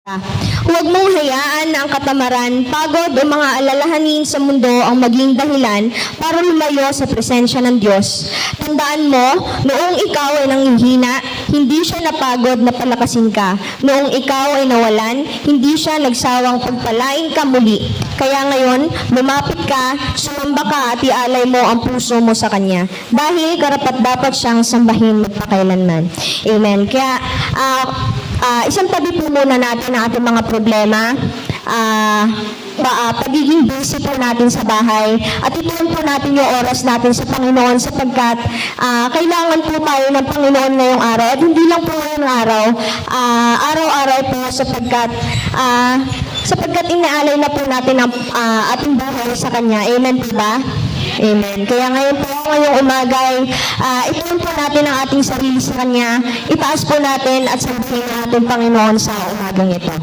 Huwag mong hayaan na ang katamaran, pagod o mga alalahanin sa mundo ang maging dahilan para lumayo sa presensya ng Diyos. Tandaan mo, noong ikaw ay nanghihina, hindi siya napagod na palakasin ka. Noong ikaw ay nawalan, hindi siya nagsawang pagpalain ka muli. Kaya ngayon, lumapit ka, sumamba ka at ialay mo ang puso mo sa Kanya. Dahil karapat-dapat siyang sambahin magpakailanman. Amen. Kaya, isang tabi po muna natin ang ating mga problema, pagiging busy po natin sa bahay, at ituon po natin yung oras natin sa Panginoon sapagkat kailangan po tayo ng Panginoon ngayong araw. At hindi lang po ngayong araw, araw-araw po sapagkat inaalay na po natin ang ating buhay sa Kanya. Amen po ba? Amen. Kaya ngayon po, ngayong umaga ay ituon po natin ang ating sarili sa Kanya, itaas po natin at sabihin natin Panginoon sa umagang ito.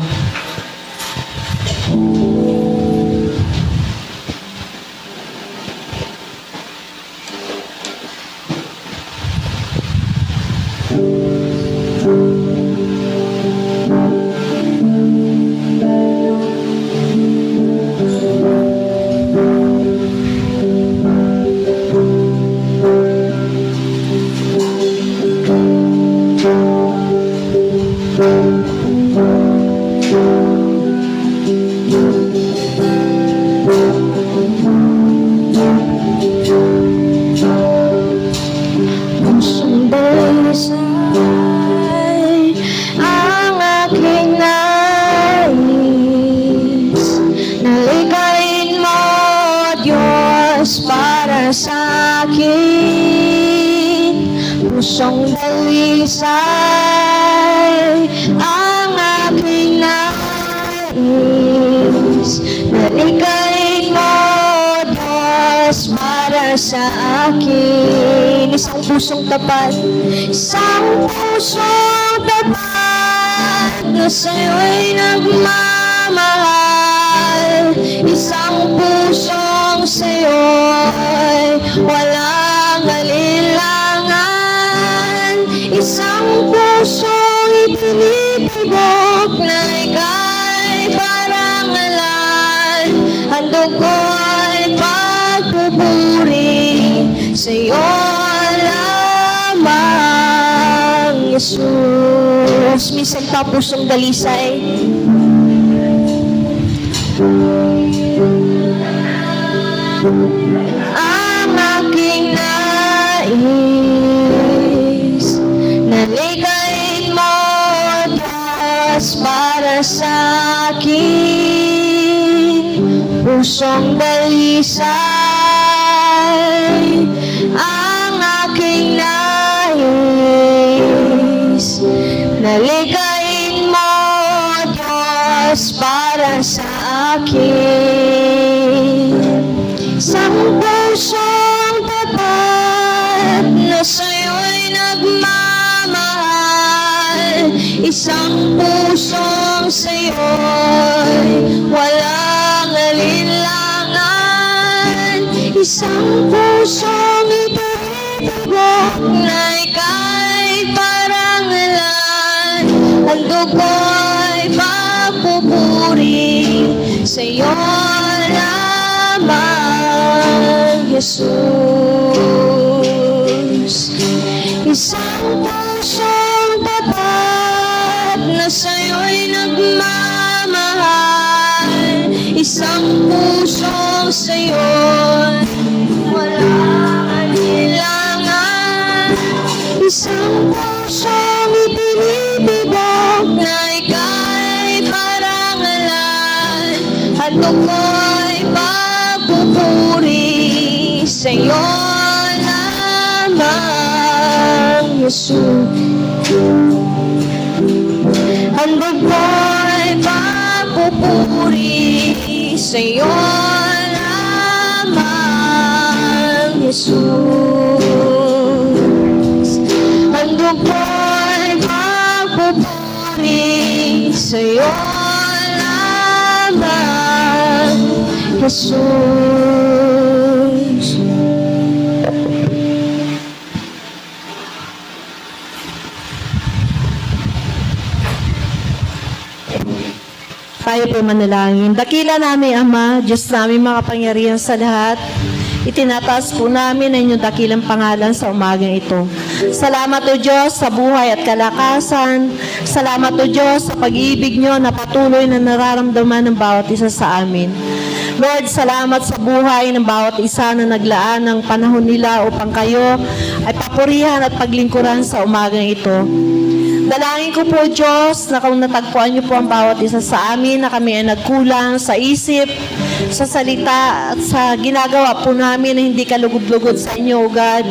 Para sa akin, pusong dalisay ang aking nais. Nalikain mo, Diyos, para sa akin. Isang pusong tapat na sa'yo'y nagmamahal. Isang pusong sa'yo'y walang alinlangan. Isang pusong itinitibok na ika'y parangalan. Handog ko'y pagpupuri sa'yo lamang, Jesus. Minsan pa pusong dalisay. Ang aking nais, nalikain mo, Diyos, para sa akin. Pusong dalisay ang aking nais. Nalikain mo, Diyos, para sa akin. Isang pusong tapat na sa'yo'y nagmamahal. Isang pusong sa'yo'y walang alinlangan. Isang pusong itinitibok na ika'y parangalan. Handog ko'y papupuri sa'yo lamang, Jesus. Isang pusong tapat na sa'yo'y nagmamahal. Isang pusong sa'yo'y walang alinlangan. Isang pusong itinitibok na ika'y parangalan. Handog ko'y pagpupuri sa'yo lamang, Jesus. Handog ko'y pagpupuri sa'yo lamang, Jesus. Handog ko'y pagpupuri sa'yo lamang, Jesus. Tayo po manalangin. Dakila namin, Ama, Diyos namin makapangyarihan sa lahat. Itinataas po namin ang inyong dakilang pangalan sa umagang ito. Salamat o Diyos sa buhay at kalakasan. Salamat o Diyos sa pag-ibig nyo na patuloy na nararamdaman ng bawat isa sa amin. Lord, salamat sa buhay ng bawat isa na naglaan ng panahon nila upang kayo ay papurihan at paglingkuran sa umagang ito. Dalangin ko po, Diyos, na kung natagpuan niyo po ang bawat isa sa amin na kami ay nagkulang sa isip, sa salita, at sa ginagawa po namin na hindi kalugod-lugod sa inyo, O God.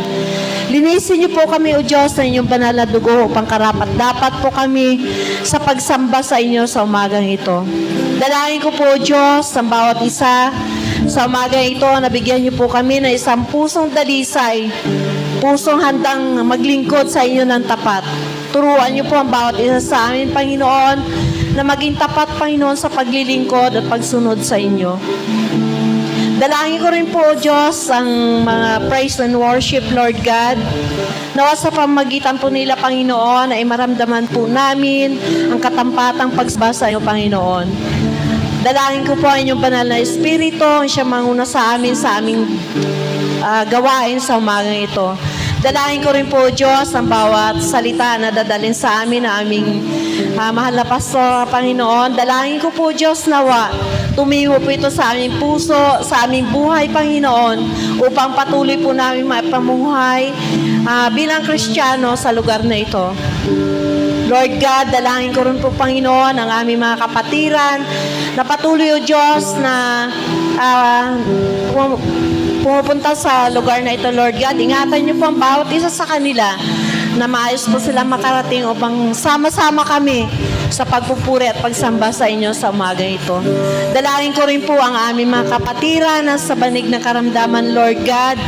Linisin niyo po kami, O Diyos, na inyong banal na dugo upang karapat-dapat po kami sa pagsamba sa inyo sa umagang ito. Dalangin ko po, Diyos, ang bawat isa sa umagang ito, nabigyan niyo po kami ng isang pusong dalisay, pusong handang maglingkod sa inyo ng tapat. Turuan niyo po ang bawat isa sa amin, Panginoon, na maging tapat, Panginoon, sa paglilingkod at pagsunod sa inyo. Dalangin ko rin po, Diyos, ang mga praise and worship, Lord God. Nawa sa pamagitan po nila, Panginoon, ay maramdaman po namin ang katampatang pagsabasa niyo, Panginoon. Dalangin ko po ang inyong banal na Espiritu, ang siya manguna sa aming gawain sa umagang ito. Dalangin ko rin po, Diyos, ang bawat salita na dadalhin sa amin na aming mahal na pastor, Panginoon. Dalangin ko po, Diyos, nawa tumiho po ito sa aming puso, sa aming buhay, Panginoon, upang patuloy po namin maipamuhay bilang Kristiyano sa lugar na ito. Lord God, dalangin ko rin po, Panginoon, ang aming mga kapatiran na patuloy, O Diyos, na pumupunta sa lugar na ito, Lord God. Ingatan niyo po ang bawat isa sa kanila na maayos po sila makarating upang sama-sama kami sa pagpupuri at pagsamba sa inyo sa umaga ito. Dalangin ko rin po ang aming mga kapatiran na sa banig na karamdaman, Lord God.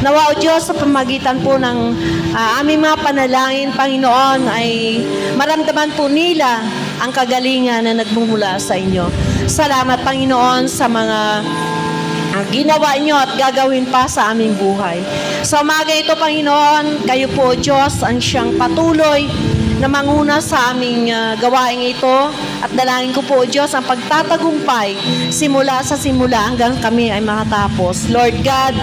Nawa, O Diyos, sa pamagitan po ng aming mga panalangin, Panginoon, ay maramdaman po nila ang kagalingan na nagmumula sa inyo. Salamat, Panginoon, sa mga ginawa nyo at gagawin pa sa aming buhay. Sa umaga ito, Panginoon, kayo po, Diyos, ang siyang patuloy na manguna sa aming gawain ito. At dalangin ko po, Diyos, ang pagtatagumpay simula sa simula hanggang kami ay makatapos. Lord God,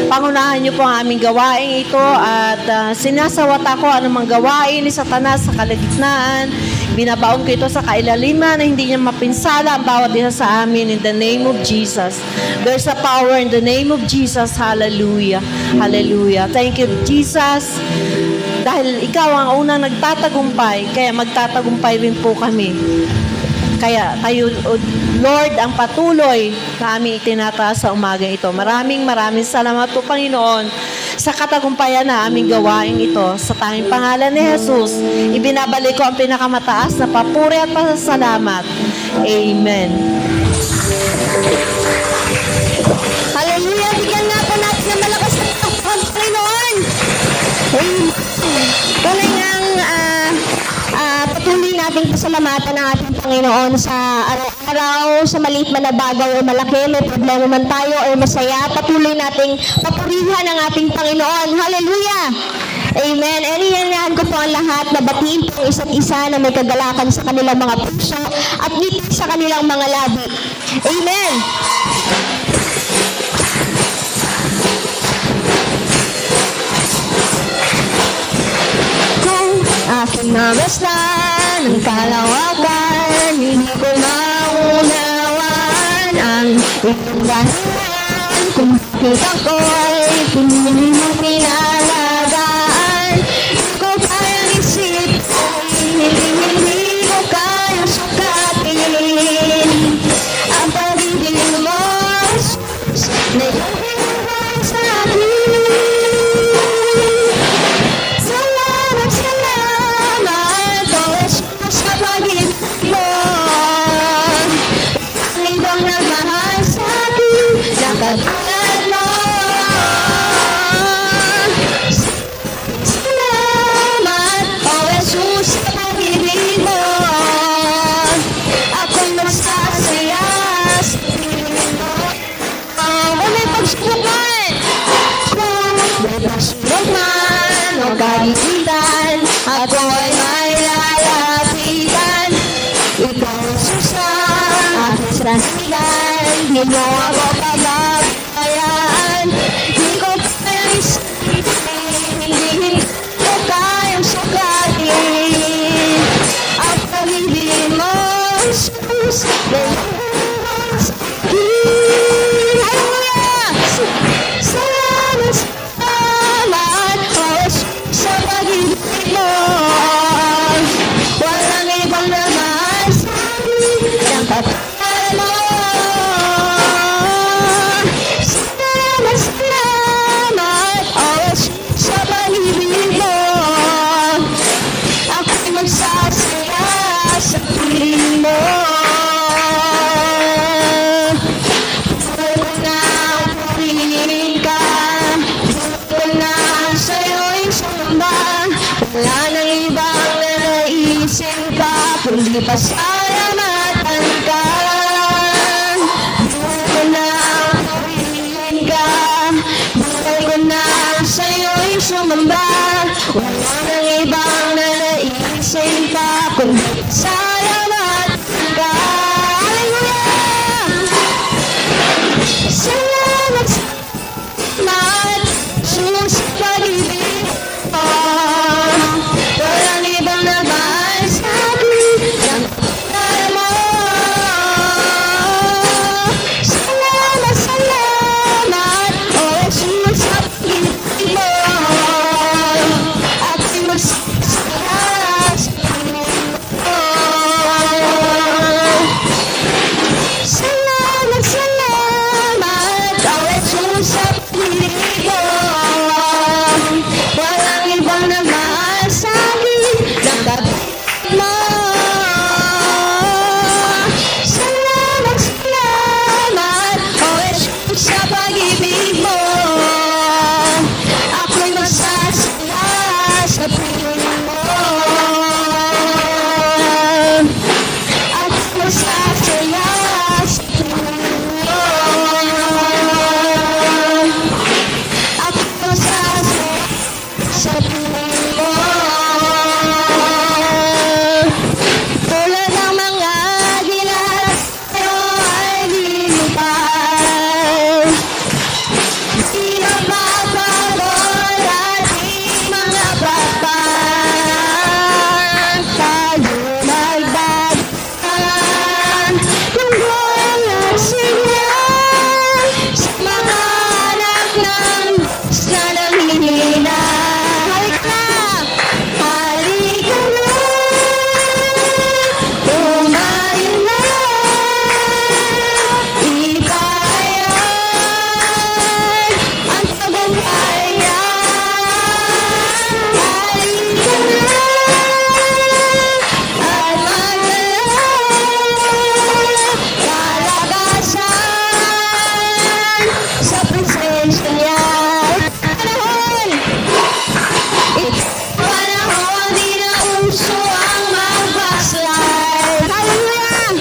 pangunahan niyo po ang aming gawain ito at sinasawata ko anumang gawain ni Satanas sa kalagitnaan. Binabaon ko ito sa kailaliman na hindi niya mapinsala ang bawat isa sa amin in the name of Jesus. There's a power in the name of Jesus. Hallelujah. Hallelujah. Thank you, Jesus. Dahil ikaw ang unang nagtatagumpay, kaya magtatagumpay rin po kami. Kaya tayo, Lord, ang patuloy na aming itinataas sa umaga ito. Maraming salamat po, Panginoon, sa katagumpayan na aming gawain ito. Sa tanging pangalan ni Jesus, ibinabalik ko ang pinakamataas na papuri at pasasalamat. Amen. Hallelujah! Bigyan natin ng malakas na takpan, Panginoon! Amen! Tunay ngang patuloy nating pasalamatan ang ating Panginoon sa araw-araw, sa maliit man na bagay o malaki, may problema man tayo o masaya, patuloy nating papurihan ang ating Panginoon. Hallelujah! Amen. And iyan ko po ang lahat na batiin po isa't isa na may kagalakan sa kanilang mga puso at ngiti sa kanilang mga labi. Amen. Kung aking nabastan ng kalawakan, hindi ko maunawaan ang iyong dahilan kung bakit ako'y pinili mo pinalagaan. Ko kayang isipin, hindi ko kayang sukatin ang pag-ibig mo, Jesus, na iyong hiniwan sa akin. Salamat, O Jesus, sa pag-ibig mo. Ikaw ang nagmahal sa akin, nakatulad mo. sandigan, di mo ako pababayaan. Di ko kayang isipin, hindi ko kayang sukatin. Ang pag-ibig mo, Jesus, Hallelujah! Salamat, salamat, oh Jesus, sa pag-ibig mo. Walang ibang naman sa akin ng kapal mo. Salamat, salamat, oh Jesus, sa pag-ibig mo. Ako'y magsasaya sa piling mo. Buhay ko na purihin ka. Buhay ko na sa'yo'y sumamba. Wala nang ibang nanaisip ka, kundi pasalamatan ka. Buhay ko na purihin ka. Buhay ko na sa'yo'y sumamba. Wala nang ibang nanaisip ka, kundi pasalamatan ka. Hallelujah! Salamat, salamat, Jesus, sa pag-ibig mo. Walang ibang naman sa akin ng kapal mo. Salamat, salamat, oh Jesus, sa pag-ibig mo. Ako'y magsasaya sa piling mo. Salamat, salamat, oh Jesus, sa pag-ibig mo. Walang ibang naman sa akin ng kapatid mo. Salamat, salamat, oh Jesus, sa pag-ibig mo. Ako'y magsasaya sa piling mo. Ako'y magsasaya sa piling mo. Ako'y magsasaya sa piling mo. Tulad ng mga ginagawa sa'yo ay lilipad. Di mapapagod ating mga pagpag. Tayo magdadaan ng walang signal sa mga anak ng Diyos na nanghihina. Halika na! Halika na! Tumayo na! Ipahayag ang tagumpayan. Halika na! At magdala kalagasan sa presensya niya. Panahon! Panahon, di na uso ang magbaslide. Hallelujah!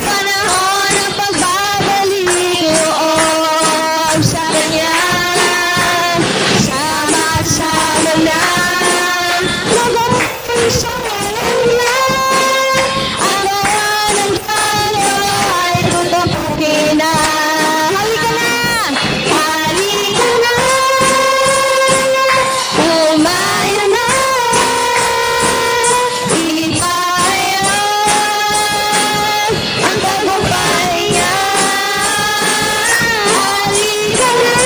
Panahon ng pagbabalik loob sa Kanya. Sama-sama na magaling sa Kanya. Ang gawa ng tayo ay tutupukin na. Halika na! Halika na! Umayo na! Ipahayag ang tagumpay niya. Halika na!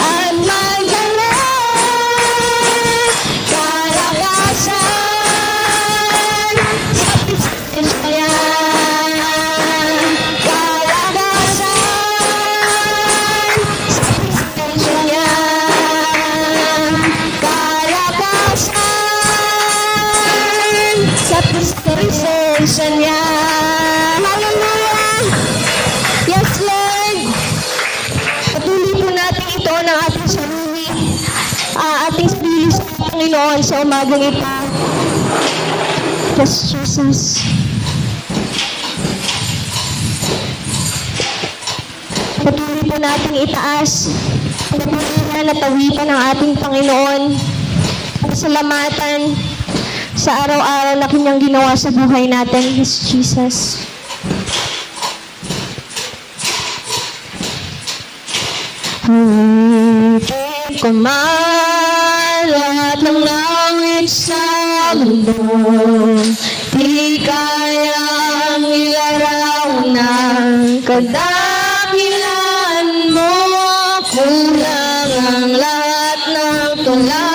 At magdala kalagasan sa presensya niya. Kalagasan sa presensya niya. Kalagasan sa presensya niya. Hallelujah! Yes, Lord! Patuloy po natin ito ng ating sarili, ating sarili sa Panginoon sa umagang ito. Yes, Jesus. Patuloy po nating itaas ang natawitan ng ating Panginoon. Pasalamatan sa araw-araw na kanyang ginawa sa buhay natin, Yes, Jesus. Hangin ko man lahat ng langit sa mundo, di kayang ilaraw ng kadakilan mo. Kulang ang lahat ng tula,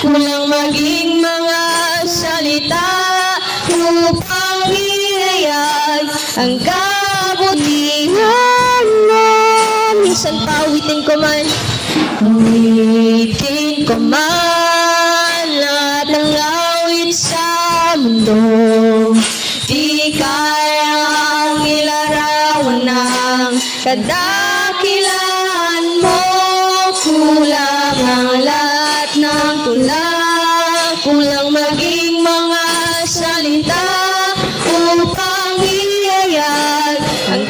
kulang maging mga salita upang ihayag ang kabutihan mo. Minsan pawitin ko man, awitin ko man lahat ng awit sa mundo, di kayang ilarawan ng kadakilan mo. Kulang ang lahat ng tula, kulang maging mga salita upang ihayag ang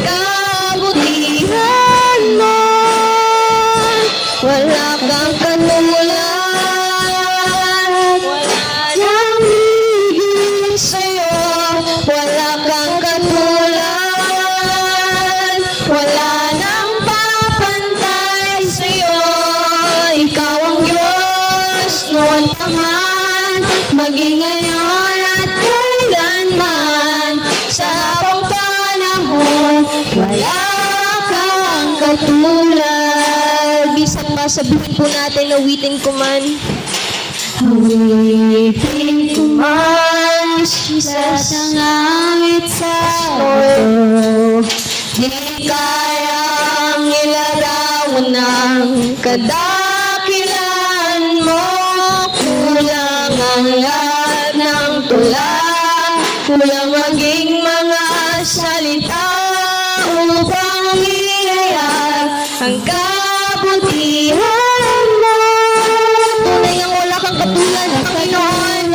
kabutihan mo. Wala kang katulad, wala nang higit sa'yo. Wala kang katulad, wala nang papantay sa'yo. Ikaw ang Diyos noon pa man, maging ngayon at kailanman. Sa habang panahon, wala kang katulad. Bisan pa sabihin po natin, awitin ko man. Awitin ko man, Jesus, ang awit sa mundo. Di kayang ilarawan ng kadakilan mo. Kulang ang lahat ng tula, kulang maging mga salita upang ihayag ang kabutihan mo. Tunay ang wala kang katulad, Panginoon.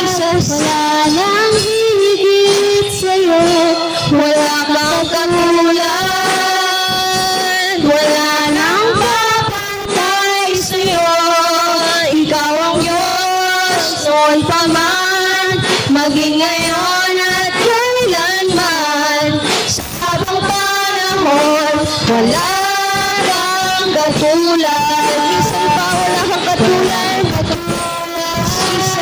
Jesus, wala nang higit sa'yo. Wala kang katulad, wala nang papantay sa'yo. Ikaw ang Diyos noon pa man, maging ngayon at kailanman. Sa habang panahon, wala kang katulad. Minsan pa wala kang katulad, Jesus.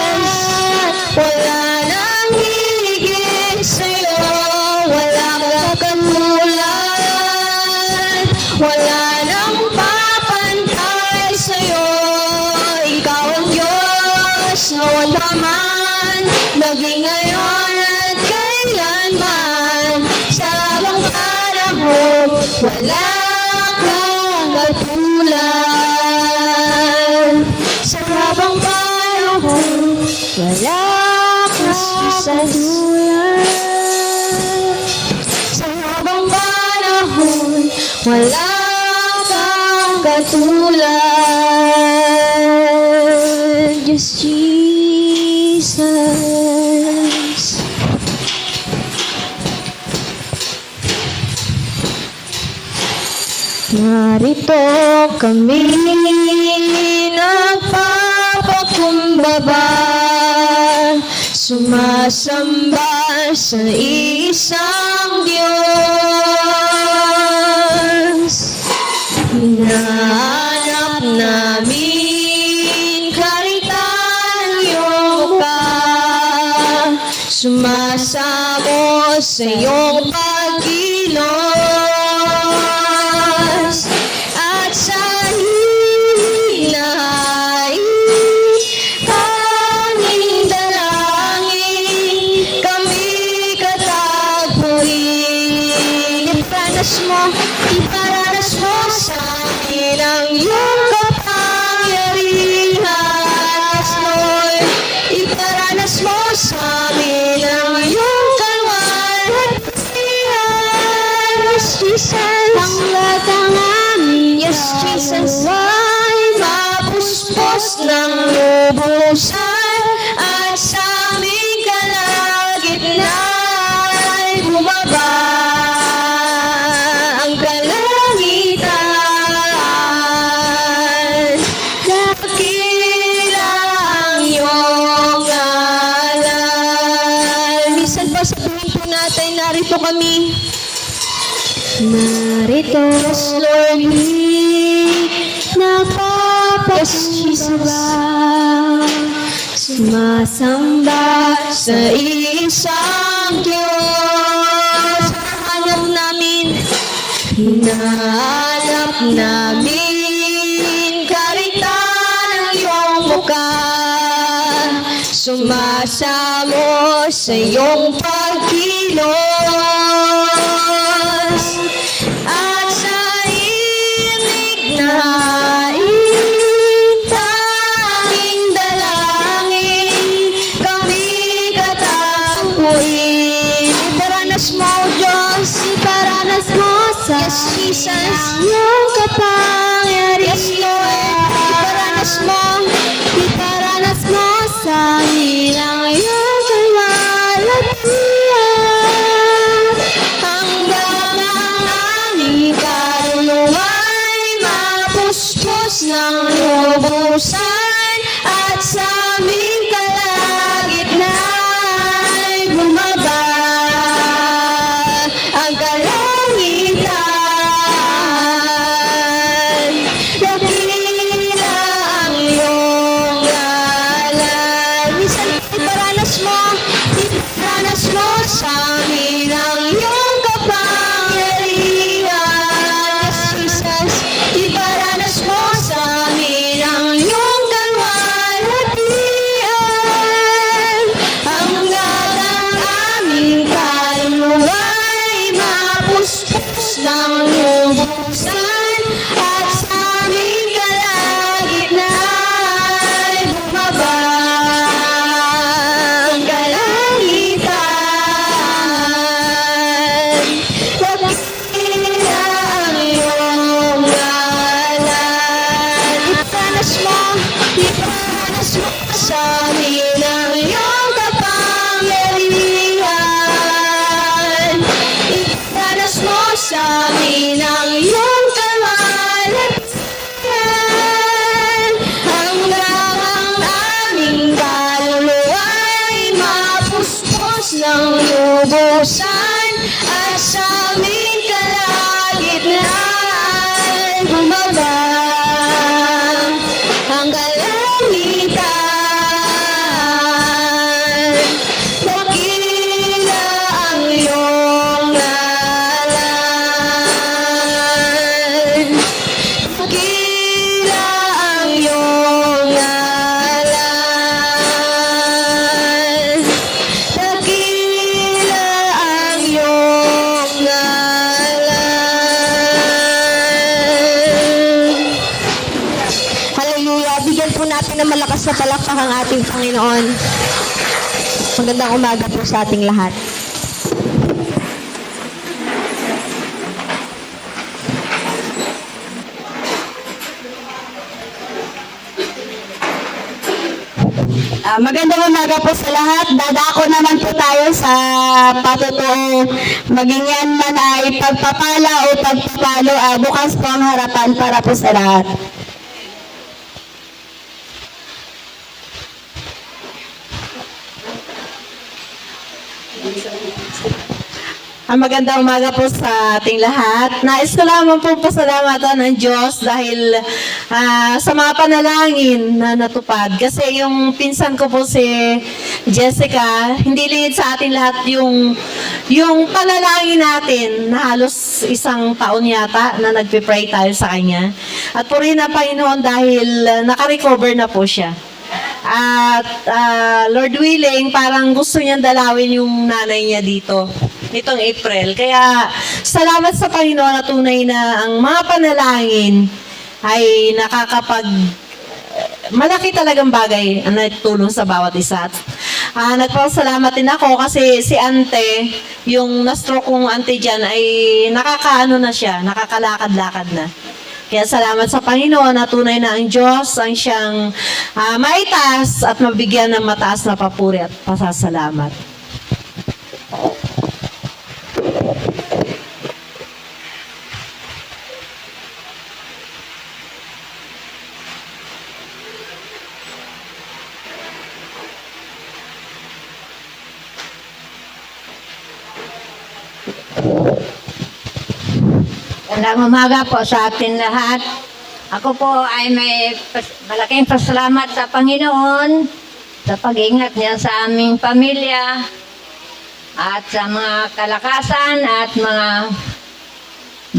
Wala nang higit sa'yo. Wala kang katulad, wala nang papantay sa'yo. Ikaw ang Diyos noon pa man, maging ngayon at kailanman. Sa habang panahon, wala kang katulad. Sa habang panahon, wala kang katulad. Sa habang panahon, wala kang katulad. Yes, Jesus. Narito kami nagpapakumbaba, sumasamba sa isang Diyos. Hinahanap namin karitanyo ka, sumasamo sa iyong pagkilos. At sa hinahain, tanging dalangin, kami katagpuin. Iparanas mo sa amin ang iyong kapangyarihan, Lord. Iparanas mo sa amin ang iyong kalwalhatian. Yes, Jesus. Ang lahat ng amin, yes, Jesus, ay mapuspos ng lubusan. At sa aming kalagitnaan ay bumaba ang kalangitan. Dakilang iyong narito kami. Narito, yes, Lord, napapasisaba, sumasamba sa isang Diyos. Hanap namin, hinahanap namin, karita ng iyong mukha, sumasamo sa iyong pagkilos, at sa imig na hain, tanging dalangin, kami katapuin. Iparanas mo, O Diyos, iparanas mo sa Jesus, iyong kapangyarihan. Yes, Lord, iparanas mo sa amin ang iyong kalwalhatian, hanggang ang aming kaluluwa'y mapuspos ng lubusan, at sa aming kalagitna'y bumaba ang kalangitan. Dakila ang iyong ngalan. Minsan iparanas mo sa amin ang iyong kapangyarihan. Yes, Jesus, iparanas mo sa amin ang iyong kalwalhatian, hanggang ang aming kaluluwa'y mapuspos ng lubusan, at sa aming kalagitna'y bumaba ang kalangitan. Dakila ang iyong ngalan. Iparanas mo sa amin ang iyong kapangyarihan. Iparanas mo sa amin ang iyong kalwalhatian, hanggang ang aming kaluluwa'y mapuspos ng lubusan, at sa aming kalagitna'y bumaba ang kalangitan. Dakila ang iyong ngalan. Dakila ang iyong ngalan. Dakila ang iyong ngalan. Hallelujah! Bigyan po natin ng malakas na palakpak ang ating Panginoon. Magandang umaga po sa ating lahat. Magandang umaga po sa lahat. Dadako naman po tayo sa patutuo. Maging yan man ay pagpapala o pagpapalo. Bukas po ang harapan para po sa lahat. Magandang umaga po sa ating lahat. Nais ko lamang po pasalamatan ng Diyos dahil sa mga panalangin na natupad. Kasi yung pinsan ko po si Jessica, hindi lingid sa ating lahat yung panalangin natin na halos isang taon yata na nagpe-pray tayo sa kanya. At purihin na Panginoon dahil nakarecover na po siya. At Lord willing, parang gusto niyang dalawin yung nanay niya dito nitong April. Kaya salamat sa Panginoon na tunay na ang mga panalangin ay malaki talagang bagay ang nagtulong sa bawat isa. Nagpapasalamat din ako kasi si ante, yung na-stroke kong ante dyan ay nakakalakad-lakad na. Kaya salamat sa Panginoon na tunay na ang Diyos ang siyang maitaas at mabigyan ng mataas na papuri at pasasalamat. Magandang umaga po sa atin lahat. Ako po ay may malaking pasalamat sa Panginoon sa pag-ingat niya sa aming pamilya at sa mga kalakasan at mga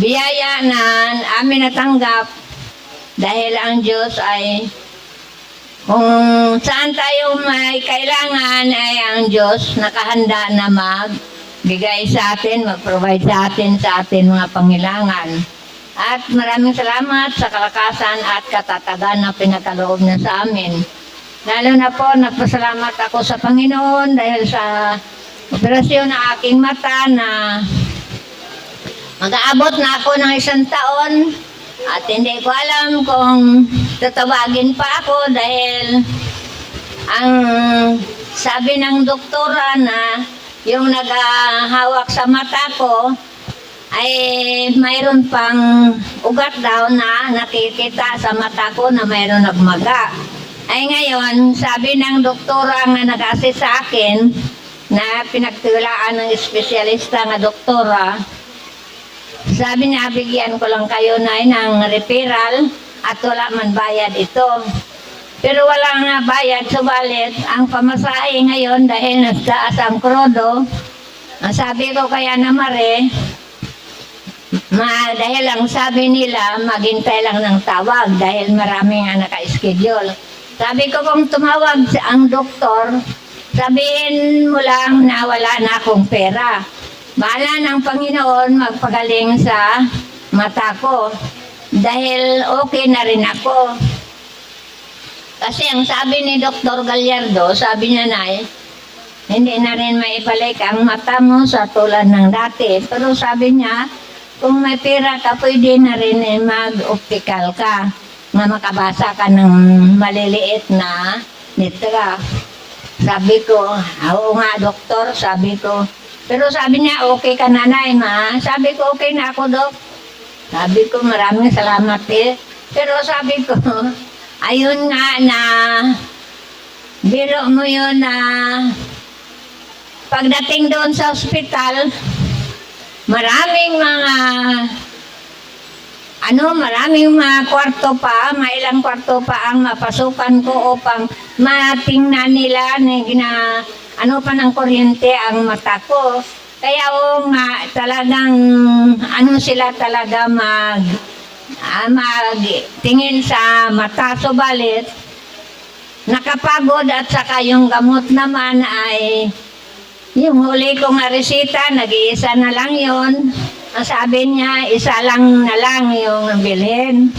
biyaya na amin natanggap dahil ang Diyos ay kung saan tayo may kailangan ay ang Diyos nakahanda na magbigay sa atin, mag-provide sa atin mga pangailangan. At maraming salamat sa kalakasan at katatagan na pinakaloob niya sa amin. Lalo na po, nagpasalamat ako sa Panginoon dahil sa operasyon ng aking mata na mag-aabot na ako ng 1 taon at hindi ko alam kung tatawagin pa ako dahil ang sabi ng doktora na yung naghahawak sa mata ko ay mayroon pang ugat daw na nakikita sa mata ko na mayroon nagmaga. Ay ngayon, sabi ng doktora nga nag-assist sa akin na pinagtiwalaan ng espesyalista nga doktora, sabi niya, bigyan ko lang kayo na ng referral at wala man bayad ito. Pero wala nga bayad, subalit ang pamasahe ngayon dahil nagtaas ang krudo, ang sabi ko kaya na Mare, dahil ang sabi nila, maghintay lang ng tawag dahil marami nga naka-schedule. Sabi ko kung tumawag ang doktor, sabihin mo lang na wala na akong pera. Bahala ng Panginoon magpagaling sa mata ko dahil okay na rin ako. Kasi ang sabi ni Dr. Gallardo, sabi niya na hindi na rin maibalik ang mata mo sa tulad ng dati. Pero sabi niya, kung may pera ka, pwede na rin mag-optical ka na makabasa ka ng maliliit na litra. Sabi ko, oo nga doktor, sabi ko. Pero sabi niya, okay ka nanay ma. Sabi ko, okay na ako dok. Sabi ko, maraming salamat eh. Pero sabi ko, ayun nga na, biro mo yun na pagdating doon sa ospital, maraming mga kwarto pa, mailang kwarto pa ang mapasukan ko upang matingnan nila na ano pa ng kuryente ang mata ko. Kaya nga talagang sila talaga magtingin sa mata. Subalit nakapagod at saka yung gamot naman ay yung huli kong resita, nag-iisa na lang yon. Ang sabi niya, isa lang na lang yung bilhin.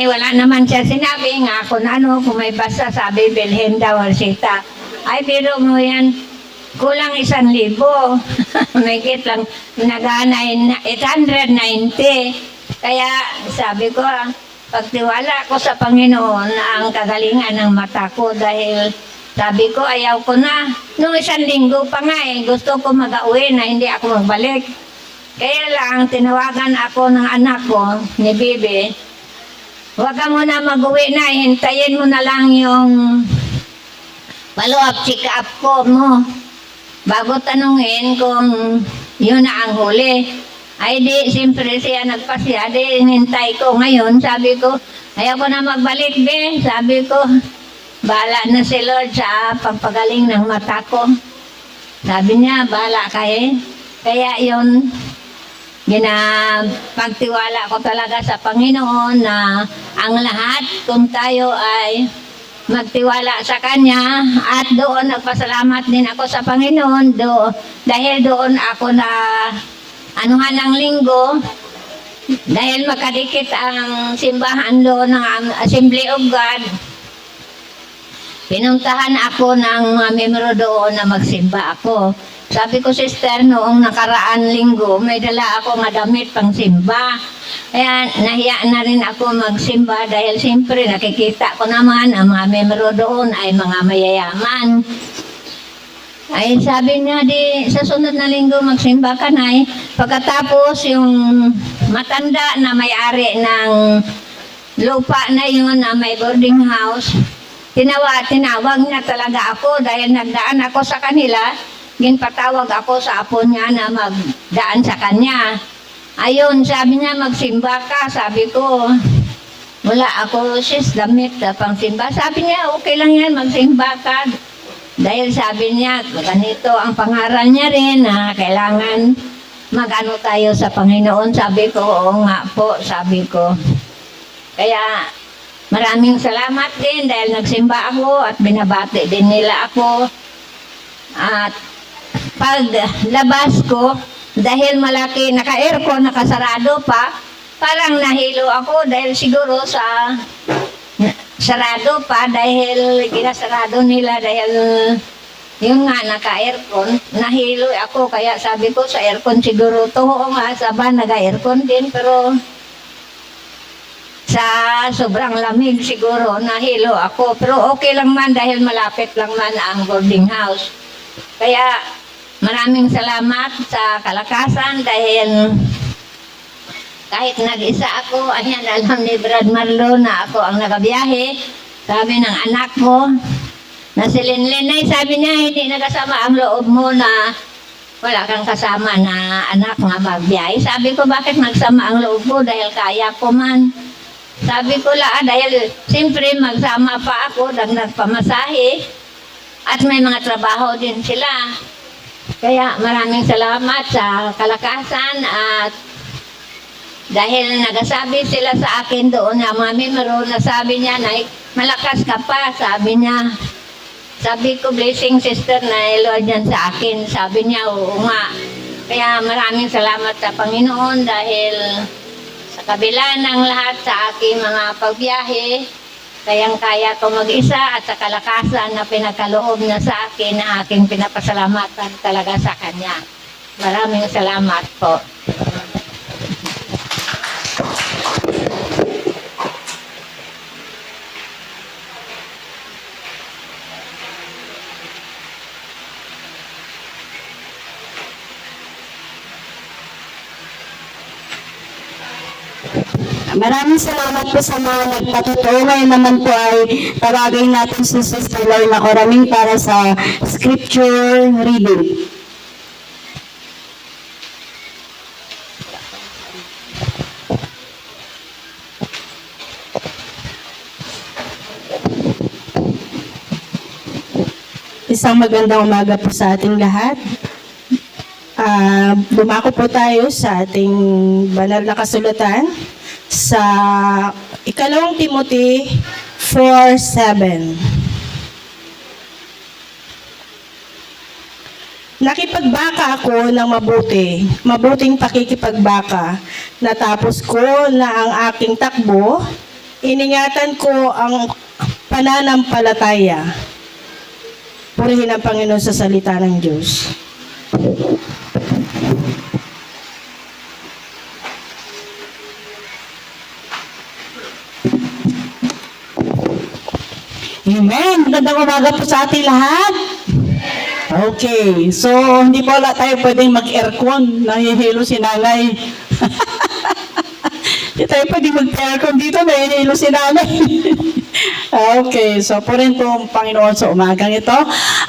Wala naman siya sinabi nga kung kung may basta sabi, bilhin daw resita. Ay, biro mo yan, kulang 1,000. May lang, nag-890. Kaya sabi ko, pagtiwala ko sa Panginoon ang kagalingan ng mata ko dahil sabi ko, ayaw ko na. Nung 1 linggo pa nga gusto ko mag-uwi na hindi ako magbalik. Kaya lang, tinawagan ako ng anak ko, ni Bibi, huwag ka muna mag-uwi na, hintayin mo na lang yung follow-up check-up ko mo. Bago tanungin kung yun na ang huli. Ay di, siyempre siya nagpasya, di hinintay ko ngayon. Sabi ko, ayaw ko na magbalik, be. Sabi ko, bahala na si Lord sa pagpagaling ng mata ko. Sabi niya, bahala kayo. Kaya yun, pagtiwala ko talaga sa Panginoon na ang lahat kung tayo ay magtiwala sa Kanya at doon nagpasalamat din ako sa Panginoon dahil doon ako na anuhan ng linggo dahil makadikit ang simbahan doon ng Assembly of God. Pinuntahan ako ng mga membro doon na magsimba ako. Sabi ko, sister, noong nakaraan linggo, may dala ako nga damit pang simba. Kaya nahiya na rin ako magsimba dahil siyempre nakikita ko naman ang mga membro doon ay mga mayayaman. Ay sabi niya, di sa sunod na linggo magsimba ka na. Pagkatapos yung matanda na may-ari ng lupa na yun na may boarding house, tinawag niya talaga ako dahil nagdaan ako sa kanila. ginpatawag ako sa apo niya na magdaan sa kanya. Ayun, sabi niya, magsimba ka. Sabi ko, wala ako, sis, damit na pang simba. Sabi niya, okay lang yan, magsimba ka. Dahil sabi niya, ganito ang pangaral niya rin na kailangan mag-ano tayo sa Panginoon. Sabi ko, oo nga po, sabi ko. Kaya maraming salamat din dahil nagsimba ako at binabati din nila ako. At pag labas ko, dahil malaki, naka-aircon, nakasarado pa, parang nahilo ako dahil siguro sa sarado pa dahil ginasarado nila dahil yung nga naka-aircon, nahilo ako kaya sabi ko sa aircon siguro to, oo nga, saba naka-aircon din pero sa sobrang lamig siguro nahilo ako pero okay lang man dahil malapit lang man ang boarding house. Kaya maraming salamat sa kalakasan dahil kahit nag-isa ako, ayan, alam ni Brad Marlo na ako ang nagabiyahe. Sabi ng anak ko, na si Linlin, ay sabi niya, hindi nagasama ang loob mo na wala kang kasama na anak nga magbiyahe. Sabi ko, bakit nagsama ang loob ko? Dahil kaya ko man. Sabi ko dahil siyempre magsama pa ako, nagpamasahe, at may mga trabaho din sila. Kaya maraming salamat sa kalakasan at dahil nagasabi sila sa akin doon na Mami Maru, nasabi niya na malakas ka pa, sabi niya. Sabi ko, blessing sister na Lord yan sa akin. Sabi niya, oo nga. Kaya maraming salamat sa Panginoon dahil sa kabila ng lahat sa aking mga pagbiyahe, kayang-kaya ko mag-isa at sa kalakasan na pinagkaloob na sa akin na aking pinapasalamatan talaga sa Kanya. Maraming salamat po. Maraming salamat po sa mga nagpatuturo. Ngayon naman po ay tawagin natin si Sister Lorna Coraming para sa scripture reading. Isang magandang umaga po sa ating lahat. Dumako po tayo sa ating banal na kasulatan sa ikalawang Timothy 4:7. Nakipagbaka ako ng mabuting pakikipagbaka. Natapos ko na ang aking takbo, iningatan ko ang pananampalataya. Purihin ang Panginoon sa salita ng Diyos. Amen. Magandang umaga po sa ating lahat. Okay. So, hindi po wala tayo pwedeng mag-aircon. Nahihilo si nanay. Hindi tayo pwedeng mag-aircon dito. Nahihilo si nanay. Okay. So, po rin po ang Panginoon sa umagang ito.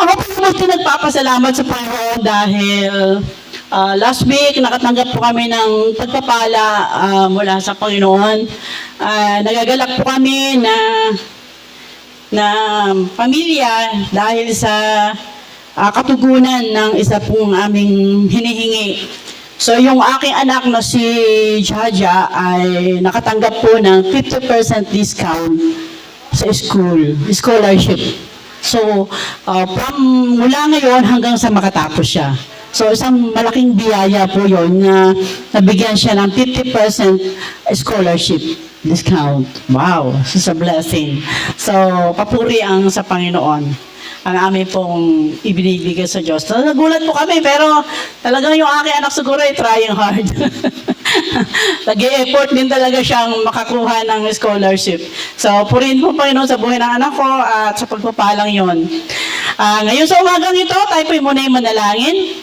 Ako po nagpapasalamat sa Panginoon dahil last week, nakatanggap po kami ng pagpapala mula sa Panginoon. Nagagalak po kami na pamilya dahil sa katugunan ng isa pong aming hinihingi. So yung aking anak na si Jaja ay nakatanggap po ng 50% discount sa scholarship. So from mula ngayon hanggang sa makatapos siya. So isang malaking biyaya po yon na nabigyan siya ng 50% scholarship discount. Wow, it's a blessing. So, papuri ang sa Panginoon. Ang amin pong ibinibigay sa Diyos. So, nagulat po kami, pero talagang yung aking anak siguro ay trying hard. Nag-e-effort din talaga siyang makakuha ng scholarship. So, purihin po Panginoon sa buhay ng anak ko at sa pagpapalang yon. Ngayon sa umagang ito, tayo po muna yung manalangin.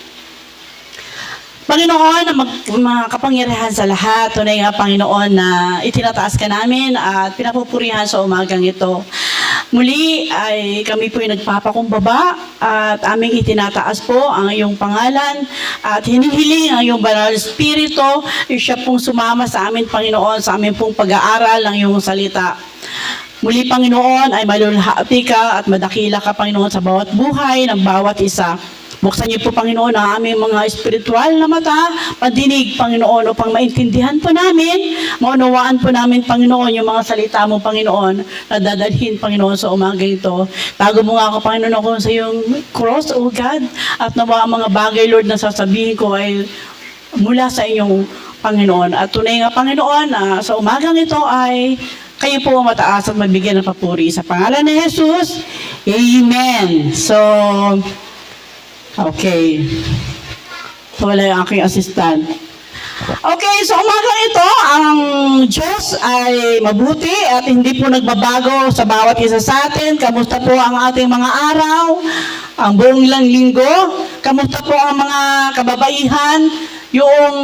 Panginoon, na makapangyarihan sa lahat, tunay nga Panginoon na itinataas ka namin at pinapupurihan sa umagang ito. Muli ay kami po ay nagpapakumbaba at aming itinataas po ang iyong pangalan at hinihiling ang iyong banal na espiritu, siya pong sumama sa amin, Panginoon, sa amin pong pag-aaral ng iyong salita. Muli, Panginoon, ay malulhati ka at madakila ka, Panginoon, sa bawat buhay ng bawat isa. Buksan niyo po, Panginoon, ang aming mga espiritual na mata, pandinig, Panginoon, upang maintindihan po namin, maunawaan po namin, Panginoon, yung mga salita mo, Panginoon, na dadalhin, Panginoon, sa umaga ito. Tago mo nga ako, Panginoon, ako sa iyong cross, O God, at nawa ang mga bagay, Lord, na sasabihin ko ay mula sa inyong Panginoon. At tunay nga, Panginoon, na sa umagang ito ay kayo po ang mataas at mabigyan ng papuri. Sa pangalan ni Jesus, Amen. So, okay. Wala yung aking assistant. Okay, so umagang ito, ang Diyos ay mabuti at hindi po nagbabago sa bawat isa sa atin. Kamusta po ang ating mga araw, ang buong ilang linggo? Kamusta po ang mga kababaihan? Yung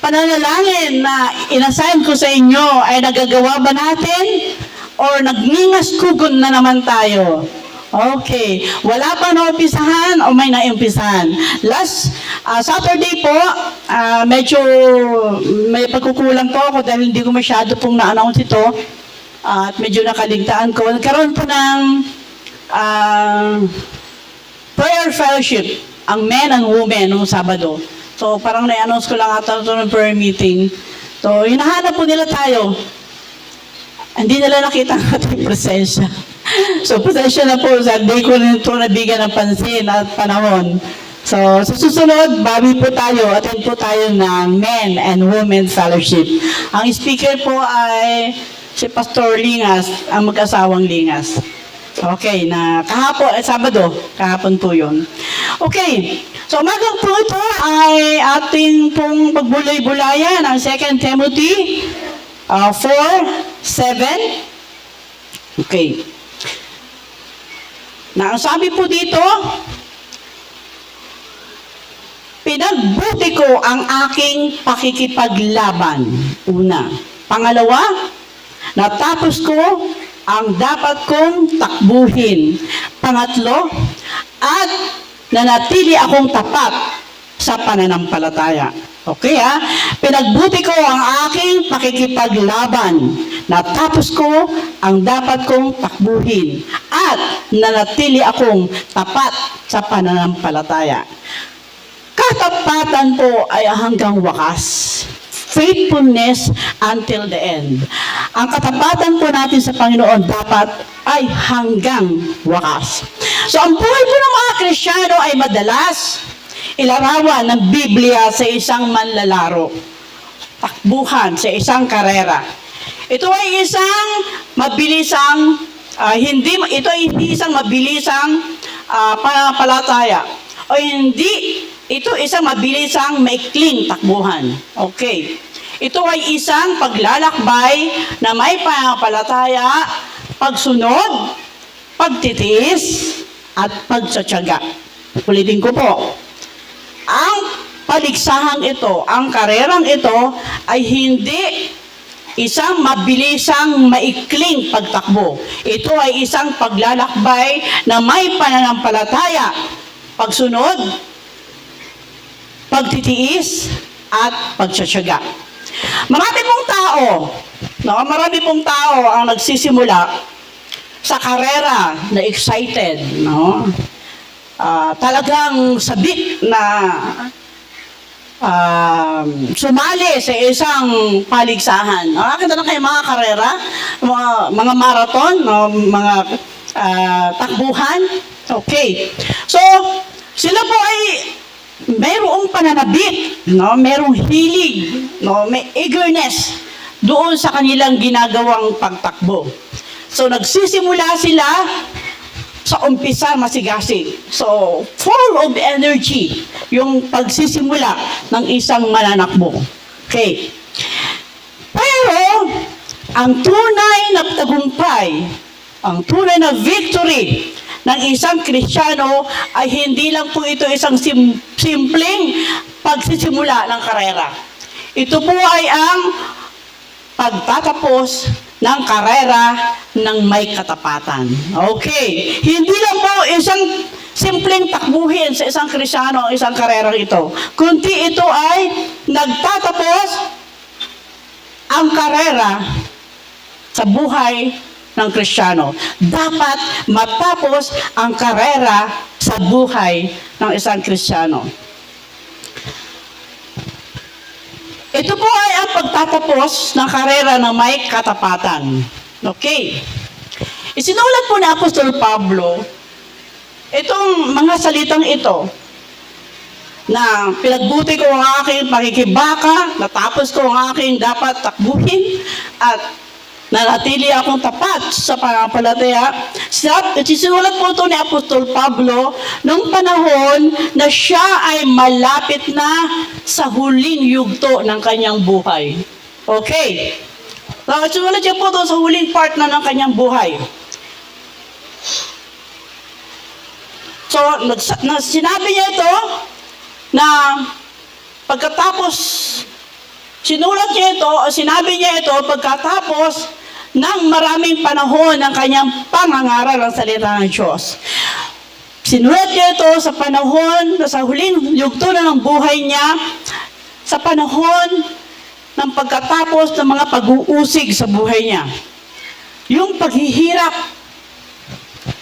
pananalangin na inassign ko sa inyo ay nagagawa ba natin? Or nagningaskugon na naman tayo? Okay. Wala pa naumpisahan o may naumpisahan? Last Saturday po, medyo may pagkukulang po ako dahil hindi ko masyado pong na-announce ito at medyo nakaligtaan ko. Nagkaroon po ng prayer fellowship ang men and women noong Sabado. So parang na-announce ko lang ata ito ng prayer meeting. So hinahanap po nila tayo. Hindi nila nakita ang ating presensya. So, pasensya na po sa day ko nito nabigyan ng pansin at panahon. So, sa susunod, bawi po tayo, attend po tayo ng Men and Women Fellowship. Ang speaker po ay si Pastor Lingas, ang mag-asawang Lingas. Okay, na kahapon, Sabado, kahapon po yun. Okay, so umagang po ito ay ating pong pagbulay-bulayan ng 2 Timothy 4:7. Okay. Na ang sabi po dito, pinagbuti ko ang aking pakikipaglaban. Una. Pangalawa, natapos ko ang dapat kong takbuhin. Pangatlo, at nanatili akong tapat sa pananampalataya. Okay ha? Pinagbuti ko ang aking pakikipaglaban. Natapos ko ang dapat kong takbuhin. At nanatili akong tapat sa pananampalataya. Katapatan po ay hanggang wakas. Faithfulness until the end. Ang katapatan po natin sa Panginoon dapat ay hanggang wakas. So ang buhay po ng mga Kristiyano ay madalas ilarawan ng Biblia sa isang manlalaro. Takbuhan sa isang karera. Ito ay isang mabilisang, hindi isang mabilisang pananampalataya. O hindi, ito isang mabilisang maikling takbuhan. Okay. Ito ay isang paglalakbay na may pananampalataya, pagsunod, pagtitiis, at pagtsatsaga. Ulitin ko po. Ang paliksahang ito, ang karerang ito, ay hindi isang mabilisang maikling pagtakbo. Ito ay isang paglalakbay na may pananampalataya, pagsunod, pagtitiis, at pagtsatsaga. Marami pong tao ang nagsisimula sa karera na excited, no? Talagang sabik na sumali sa isang paligsahan. Nakakita na kayo mga karera, mga marathon, no? Mga takbuhan. Okay. So, sila po ay mayroong pananabik, no? Mayroong hilig, no? May eagerness doon sa kanilang ginagawang pagtakbo. So, nagsisimula sila sa umpisa masigasig. So, full of energy yung pagsisimula ng isang mananakbo. Okay. Pero, ang tunay na tagumpay, ang tunay na victory ng isang Kristiyano ay hindi lang po ito isang simpleng pagsisimula ng karera. Ito po ay ang pagtatapos ng karera ng may katapatan. Okay. Hindi lang po isang simpleng takbuhin sa isang Kristyano ang isang karerang ito. Kundi ito ay nagtatapos ang karera sa buhay ng Kristiyano. Dapat matapos ang karera sa buhay ng isang Kristiyano. Ito po ay ang pagtatapos ng karera ng may katapatan. Okay. Isinulat po ni Apostol Pablo itong mga salitang ito na pinagbuti ko ang aking pakikibaka, natapos ko ang aking dapat takbuhin, at nanatili akong tapat sa pananampalataya. Sinulat po ito ni Apostol Pablo nung panahon na siya ay malapit na sa huling yugto ng kanyang buhay. Okay. Sinulat niya po ito sa huling part na ng kanyang buhay. So, sinabi niya ito na pagkatapos, sinulat niya ito, o sinabi niya ito pagkatapos ng maraming panahon ng kanyang pangangaral ang salita ng Diyos. Sinulat niya ito sa panahon, sa huling yugto na ng buhay niya, sa panahon ng pagkatapos ng mga pag-uusig sa buhay niya. Yung paghihirap,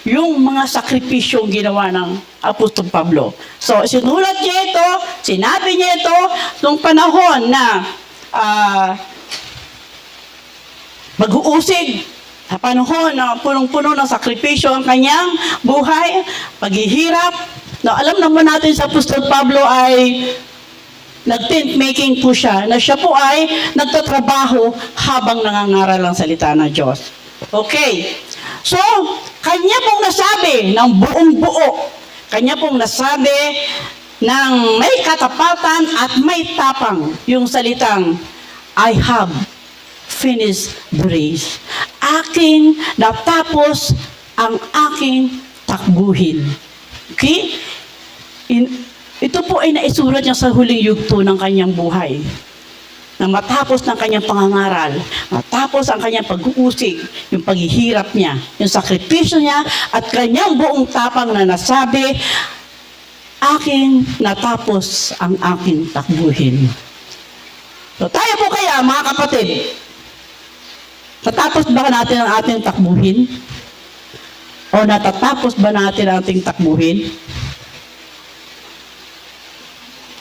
yung mga sakripisyong ginawa ng Apostol Pablo. So, sinulat niya ito, sinabi niya ito, nung panahon na mag-uusig, sa panahon na punong-puno ng sakripisyo ang kanyang buhay, paghihirap. Na alam naman natin sa Apostol Pablo ay nag-tent making po siya, na siya po ay nagtatrabaho habang nangangaral ang salita ng Diyos. Okay. So, kanya pong nasabi ng buong buo, kanya pong nasabi ng may katapatan at may tapang yung salitang, I have finished the race. Aking natapos ang aking takbuhin. Okay? Ito po ay naisulat niya sa huling yugto ng kanyang buhay. Na matapos ng kanyang pangangaral, matapos ang kanyang pag-uusig, yung paghihirap niya, yung sakripisyo niya, at kanyang buong tapang na nasabi, aking natapos ang aking takbuhin. So tayo po kaya, mga kapatid, natapos ba natin ang ating takbuhin? O natatapos ba natin ang ating takbuhin?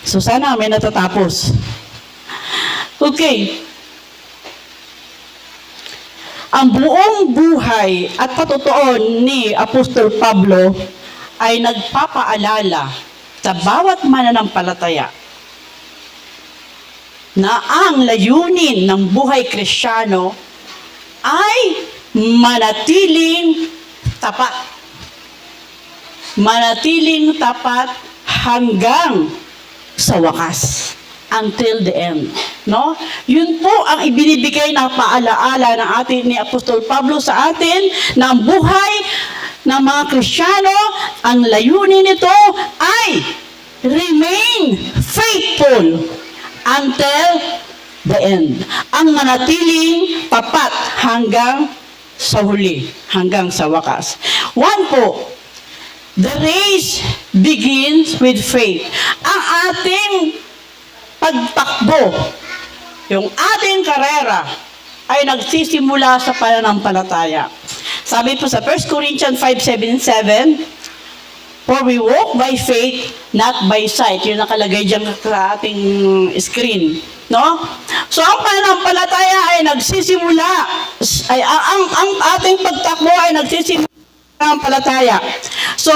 So sana may natatapos. Okay. Ang buong buhay at patutuon ni Apostol Pablo ay nagpapaalala sa bawat mananampalataya na ang layunin ng buhay Kristiyano ay manatiling tapat. Manatiling tapat hanggang sa wakas. Until the end. No? Yun po ang ibinibigay na paalaala ng atin ni Apostol Pablo sa atin na ang buhay ng mga Kristiyano, ang layunin nito ay remain faithful until the end. Ang manatiling tapat hanggang sa huli, hanggang sa wakas. One po, the race begins with faith. Ang ating pagtakbo, yung ating karera ay nagsisimula sa pananampalataya. Sabi po sa 1 Corinthians 5:7, for we walk by faith, not by sight. Yung nakalagay dyan sa ating screen. No? So ang pananampalataya ay nagsisimula, ang ating pagtakbo ay nagsisimula sa pananampalataya. So,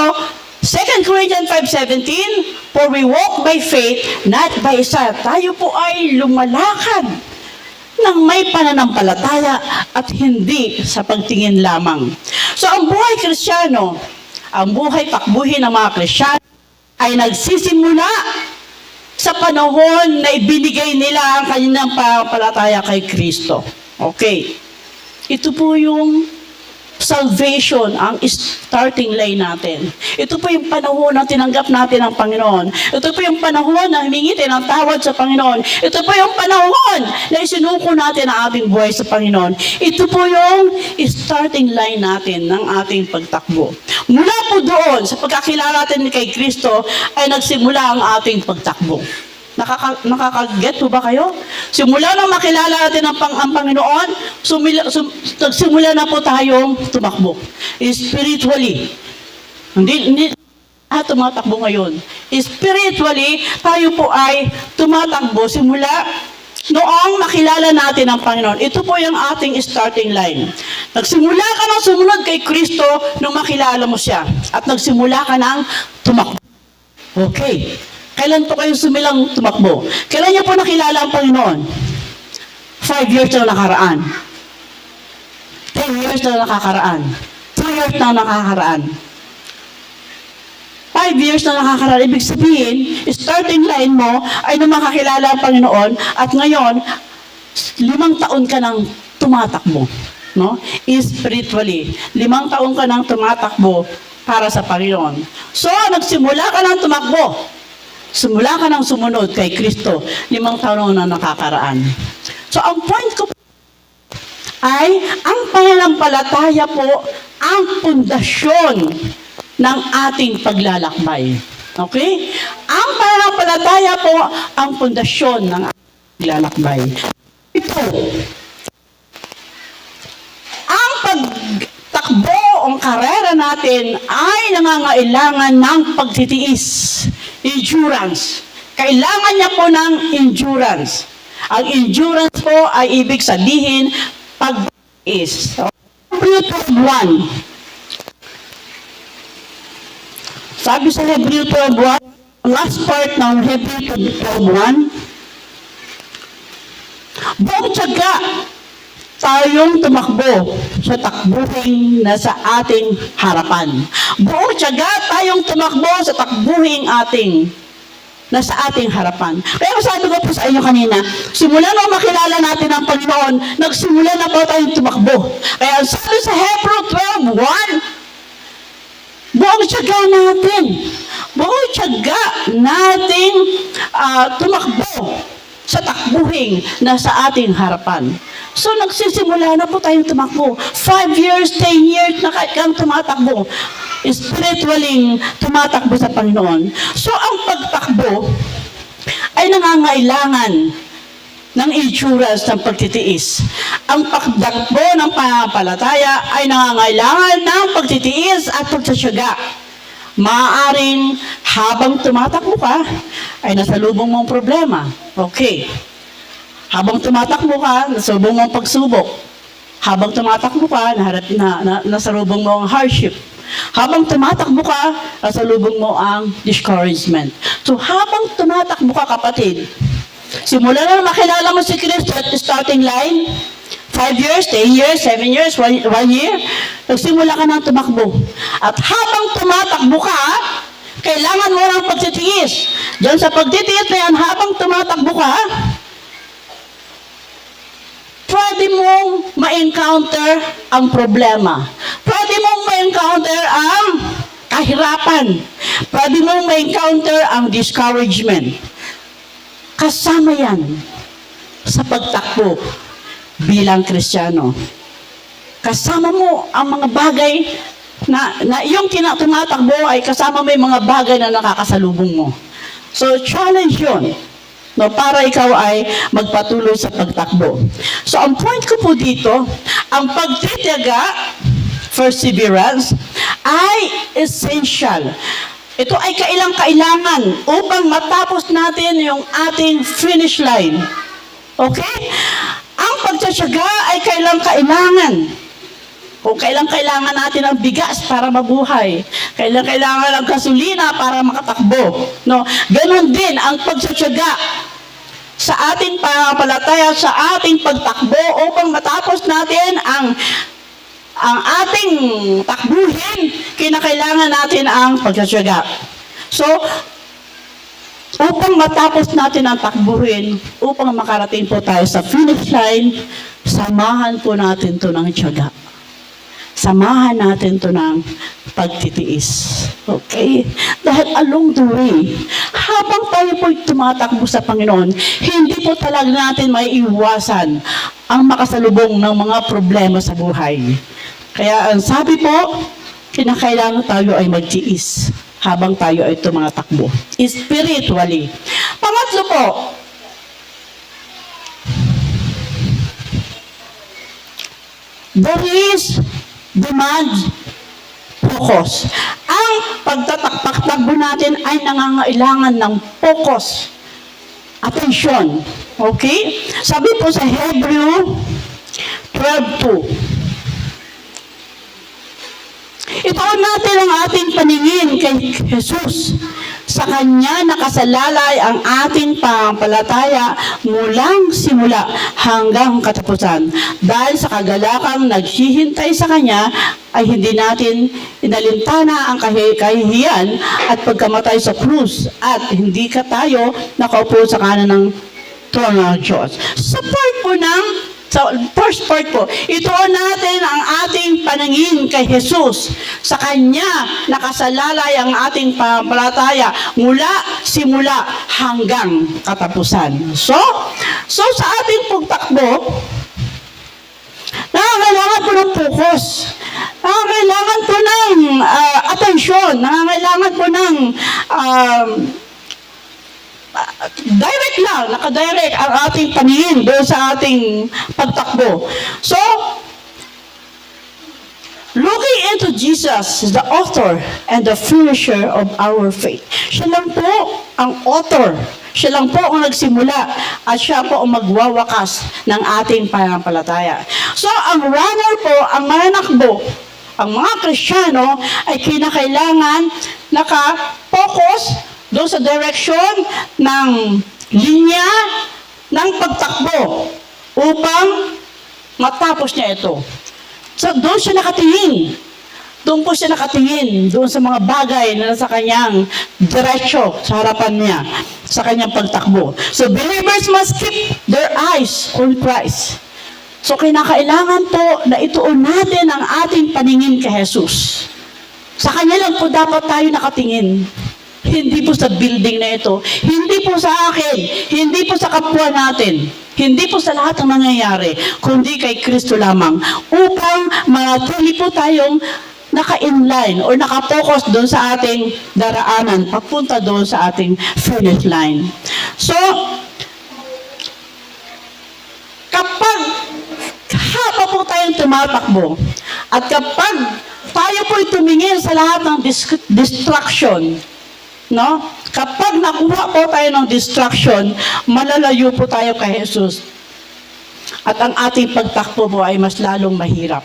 2 Corinthians 5:17, for we walk by faith, not by sight. Tayo po ay lumalakad ng may pananampalataya at hindi sa pagtingin lamang. So ang buhay Kristiyano, ang buhay takbuhin ng mga Kristiyano ay nagsisimula sa panahon na ibinigay nila ang kanilang pananampalataya kay Kristo. Okay. Ito po yung salvation ang starting line natin. Ito po yung panahon na tinanggap natin ang Panginoon. Ito po yung panahon na humingi tayo ng tawad sa Panginoon. Ito po yung panahon na isinuko natin ang ating buhay sa Panginoon. Ito po yung starting line natin ng ating pagtakbo. Mula po doon, sa pagkakilala natin kay Kristo, ay nagsimula ang ating pagtakbo. Nakaka-get po ba kayo? Simula nang makilala natin ang Panginoon, nagsimula na po tayong tumakbo. Spiritually. Hindi tumatakbo ngayon. Spiritually, tayo po ay tumatakbo simula noong makilala natin ang Panginoon. Ito po yung ating starting line. Nagsimula ka ng sumunod kay Kristo nung makilala mo siya. At nagsimula ka ng tumakbo. Okay. Kailan po kayo sumilang tumakbo? Kailan niyo po nakilala ang Panginoon? 5 years na nakaraan. 10 years na nakakaraan. 2 years na nakakaraan. 5 years na nakakaraan. Ibig sabihin, starting line mo ay nung makakilala ang Panginoon at ngayon, 5 taon ka nang tumatakbo. No? Spiritually. 5 taon ka nang tumatakbo para sa Panginoon. So, nagsimula ka nang tumakbo. Simula ka nang sumunod kay Kristo, 5 taon na nakakaraan. So, ang point ko ay, ang pananampalataya po, ang pundasyon ng ating paglalakbay. Okay? Ang pananampalataya po, ang pundasyon ng ating paglalakbay. Ito, ang pagtakbo o karera natin ay nangangailangan ng pagtitiis. Endurance. Kailangan niya po ng endurance. Ang endurance po ay ibig sabihin pag-is. Hebreo 12:1. Sabi sa Hebreo 12:1, last part ng Hebreo 12:1, buong tiyaga tayong tumakbo sa takbuhin na sa ating harapan. Buong tiyaga tayong tumakbo sa takbuhin na sa ating harapan. Kaya sabi ko po sa inyo kanina, simula nung makilala natin ang Panginoon, nagsimula na po tayong tumakbo. Kaya sabi sa Hebreo 12:1, buong tiyaga natin tumakbo sa takbuhin na sa ating harapan. So, nagsisimula na po tayong tumakbo. 5 years, 10 years na kang tumatakbo. Spiritually, tumatakbo sa Panginoon. So, ang pagtakbo ay nangangailangan ng endurance ng pagtitiis. Ang pagtakbo ng pananampalataya ay nangangailangan ng pagtitiis at pagtsatsaga. Maaaring habang tumatakbo ka, ay nasalubong mong problema. Okay. Habang tumatakbo ka, nasalubong mong pagsubok. Habang tumatakbo ka, nasalubong mo ang hardship. Habang tumatakbo ka, nasalubong mo ang discouragement. So habang tumatakbo ka, kapatid, simula na makilala mo si Kristo at starting line, 5 years, 10 years, 7 years, 1 year, nagsimula ka ng tumakbo. At habang tumatakbo ka, kailangan mo ng pagtitiis. Diyan sa pagtitiis na yan, habang tumatakbo ka, pwede mong ma-encounter ang problema. Pwede mong ma-encounter ang kahirapan. Pwede mong ma-encounter ang discouragement. Kasama yan sa pagtakbo bilang Kristiyano. Kasama mo ang mga bagay na yung tumatakbo ay kasama mo yung mga bagay na nakakasalubong mo. So, challenge yun. No, para ikaw ay magpatuloy sa pagtakbo. So, ang point ko po dito, ang pagtitiyaga, perseverance, ay essential. Ito ay kailangan upang matapos natin yung ating finish line. Okay? Ang pagtitiyaga ay kailangan. Kung kailangan natin ng bigas para mabuhay, kailangan ng gasolina para makatakbo. No? Ganon din ang pagtsatsaga sa ating pananampalataya, sa ating pagtakbo upang matapos natin ang ating takbuhin, kinakailangan natin ang pagtsatsaga. So, upang matapos natin ang takbuhin, upang makarating po tayo sa finish line, samahan po natin to ng tiyaga. Samahan natin to ng pagtitiis. Okay? Dahil along the way, habang tayo po'y tumatakbo sa Panginoon, hindi po talaga natin may iwasan ang makasalubong ng mga problema sa buhay. Kaya ang sabi po, kinakailangan tayo ay magtiis habang tayo ay tumatakbo. Spiritually. Pangatlo po, there is demand focus. Ang pagtatakbo natin ay nangangailangan ng focus. Attention. Okay? Sabi po sa Hebrew 12:2. Itaon natin ang ating paningin kay Jesus. Sa Kanya nakasalalay ang ating pananampalataya mulang simula hanggang katapusan. Dahil sa kagalakang naghihintay sa Kanya, ay hindi natin inalintana ang kahihiyan at pagkamatay sa krus at hindi ka tayo nakaupo sa kanan ng trono ng Diyos. Sa part po sa first part po, ituon natin ang ating paningin kay Jesus. Sa Kanya nakasalalay ang ating pananampalataya mula simula hanggang katapusan. So sa ating pagtakbo, nangangailangan po ng focus. Nangangailangan po ng atensyon. Nangangailangan po ng direct lang, nakadirect ang ating paningin doon sa ating pagtakbo. So, looking into Jesus, the author and the finisher of our faith. Siya lang po ang author. Siya lang po ang nagsimula at siya po ang magwawakas ng ating pananampalataya. So, ang runner po, ang mananakbo, ang mga Kristiyano ay kinakailangan naka-focus doon sa direction ng linya ng pagtakbo upang matapos niya ito. So, doon siya nakatingin. Doon po siya nakatingin doon sa mga bagay na nasa kanyang diretsyo sa harapan niya, sa kanyang pagtakbo. So, believers must keep their eyes on Christ. So, kinakailangan po na ituon natin ang ating paningin kay Jesus. Sa Kanya lang po dapat tayo nakatingin. Hindi po sa building na ito, hindi po sa akin, hindi po sa kapwa natin, hindi po sa lahat ng nangyayari, kundi kay Kristo lamang, upang manatili po tayong naka-inline or naka-focus doon sa ating daraanan, papunta doon sa ating finish line. So, kapag habang po tayong tumatakbo, at kapag tayo po'y tumingin sa lahat ng distraction, no? Kapag nakuha po tayo ng distraction, malalayo po tayo kay Jesus. At ang ating pagtakbo po ay mas lalong mahirap.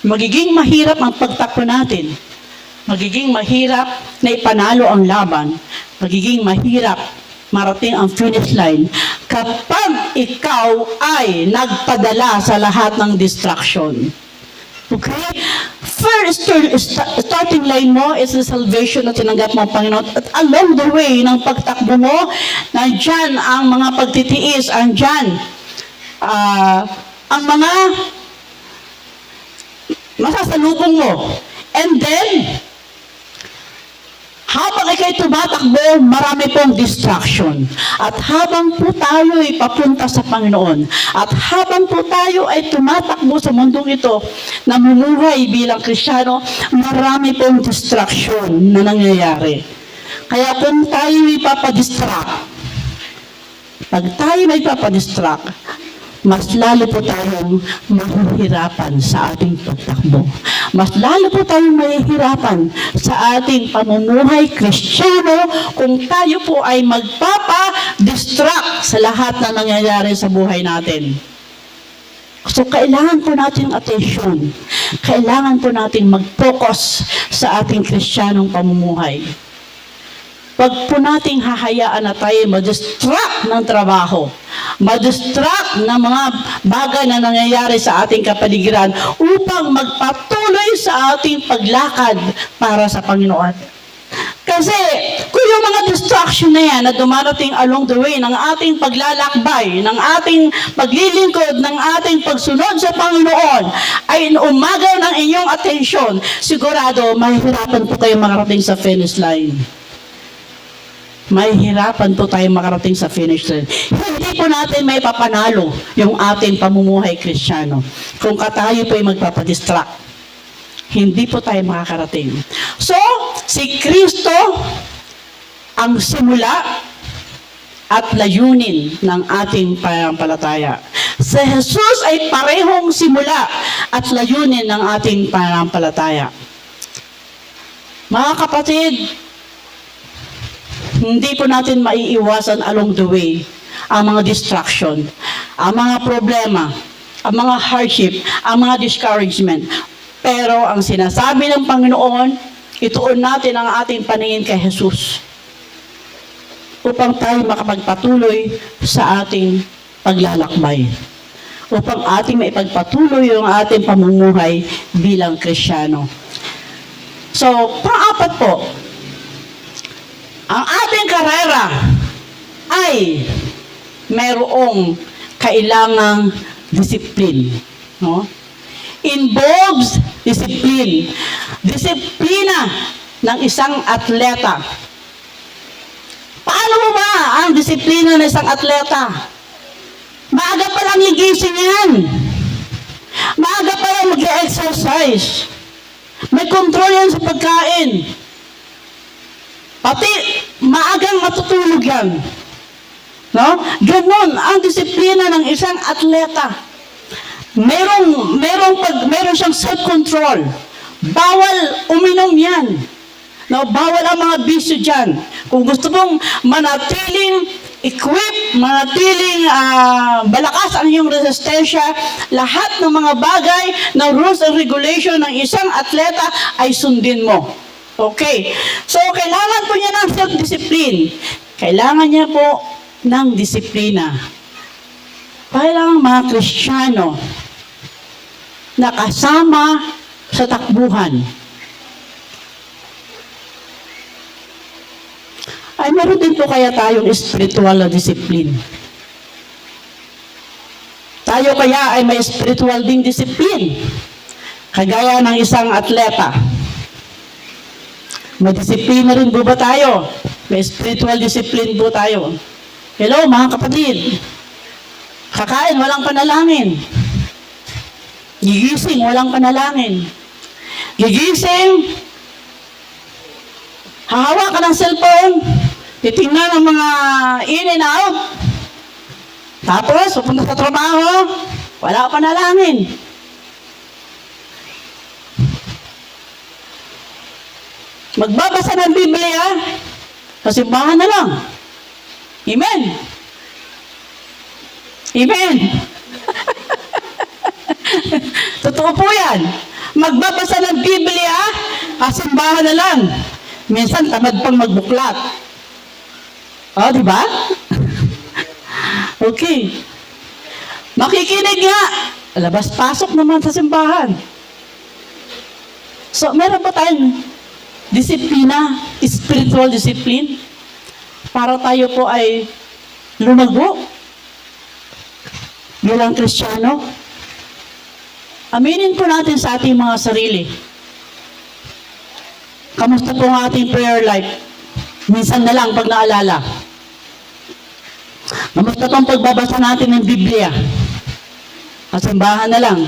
Magiging mahirap ang pagtakbo natin. Magiging mahirap na ipanalo ang laban. Magiging mahirap marating ang finish line kapag ikaw ay nagpadala sa lahat ng distraction. Okay? First, starting line mo is the salvation na tinanggap mo, Panginoon. At along the way ng pagtakbo mo, nandyan ang mga pagtitiis, andyan ang mga masasalubong mo. And then, habang ikay tumatakbo, marami pong distraction. At habang po tayo ay papunta sa Panginoon, at habang po tayo ay tumatakbo sa mundong ito, namumuhay bilang Kristiyano, marami pong distraction na nangyayari. Kaya kung tayo ay papadistract, pag tayo ay papadistract, mas lalo po tayong mahihirapan sa ating pagtakbo. Mas lalo po tayong mahihirapan sa ating pamumuhay Kristiyano kung tayo po ay magpapa-distract sa lahat na nangyayari sa buhay natin. So, kailangan po natin attention. Kailangan po natin mag-focus sa ating Kristiyanong pamumuhay. Huwag po nating hahayaan na tayo ma-distract ng trabaho, ma-distract ng mga bagay na nangyayari sa ating kapaligiran upang magpatuloy sa ating paglakad para sa Panginoon. Kasi kung yung mga distraction na yan na dumarating along the way ng ating paglalakbay, ng ating paglilingkod, ng ating pagsunod sa Panginoon, ay umagaw ng inyong atensyon, sigurado mahihirapan po kayo makarating sa finish line. Mahihirapan po tayo makarating sa finish line. Hindi po natin may papanalo yung ating pamumuhay Kristiyano kung tayo po ay magpapadistract. Hindi po tayo makakarating. So, si Kristo ang simula at layunin ng ating pananampalataya. Si Jesus ay parehong simula at layunin ng ating pananampalataya. Mga kapatid, hindi po natin maiiwasan along the way ang mga distraction, ang mga problema, ang mga hardship, ang mga discouragement. Pero ang sinasabi ng Panginoon, ituon natin ang ating paningin kay Jesus upang tayo makapagpatuloy sa ating paglalakbay. Upang ating maipagpatuloy yung ating pamumuhay bilang Kristiyano. So, pang-apat po, ang ating karera ay mayroong kailangang disiplin. No? Involves discipline. Disiplina ng isang atleta. Paano mo ba ang disiplina ng isang atleta? Maaga pa lang gigising yan. Maaga pa lang mag-exercise. May control yan sa pagkain. Pati maagang matutulog yan. No? Ganon ang disiplina ng isang atleta. Meron siyang self-control. Bawal uminom yan. No, bawal ang mga bisyo dyan. Kung gusto mong manatiling manatiling balakas ang iyong resistensya, lahat ng mga bagay na rules and regulation ng isang atleta ay sundin mo. Okay. So, kailangan po niya ng self-discipline. Kailangan niya po ng disiplina. Kailangan mga Kristiyano na kasama sa takbuhan ay meron din po kaya tayong spiritual na discipline. Tayo kaya ay may spiritual ding discipline. Kagaya ng isang atleta. May disiplina rin po ba tayo? May spiritual discipline po tayo. Hello mga kapatid. Kakain, walang panalangin. Gigising, walang panalangin. Gigising, hahawa ka ng cellphone, titingnan ng mga in and out. Tapos, pupunta sa trabaho, wala ka panalangin. Magbabasa ng Biblia, sa simbahan na lang. Amen. Amen. Totoo po yan. Magbabasa ng Biblia, kasimbahan na lang. Minsan, tamad pang magbuklat. O, di ba? Okay. Makikinig nga. Labas-pasok naman sa simbahan. So, meron ba tayong disiplina, spiritual discipline, para tayo po ay lumago bilang Kristiyano? Aminin po natin sa ating mga sarili. Kamusta po ang ating prayer life? Minsan na lang pag naalala. Kamusta po ang pagbabasa natin ng Biblia? Kasimbahan na lang.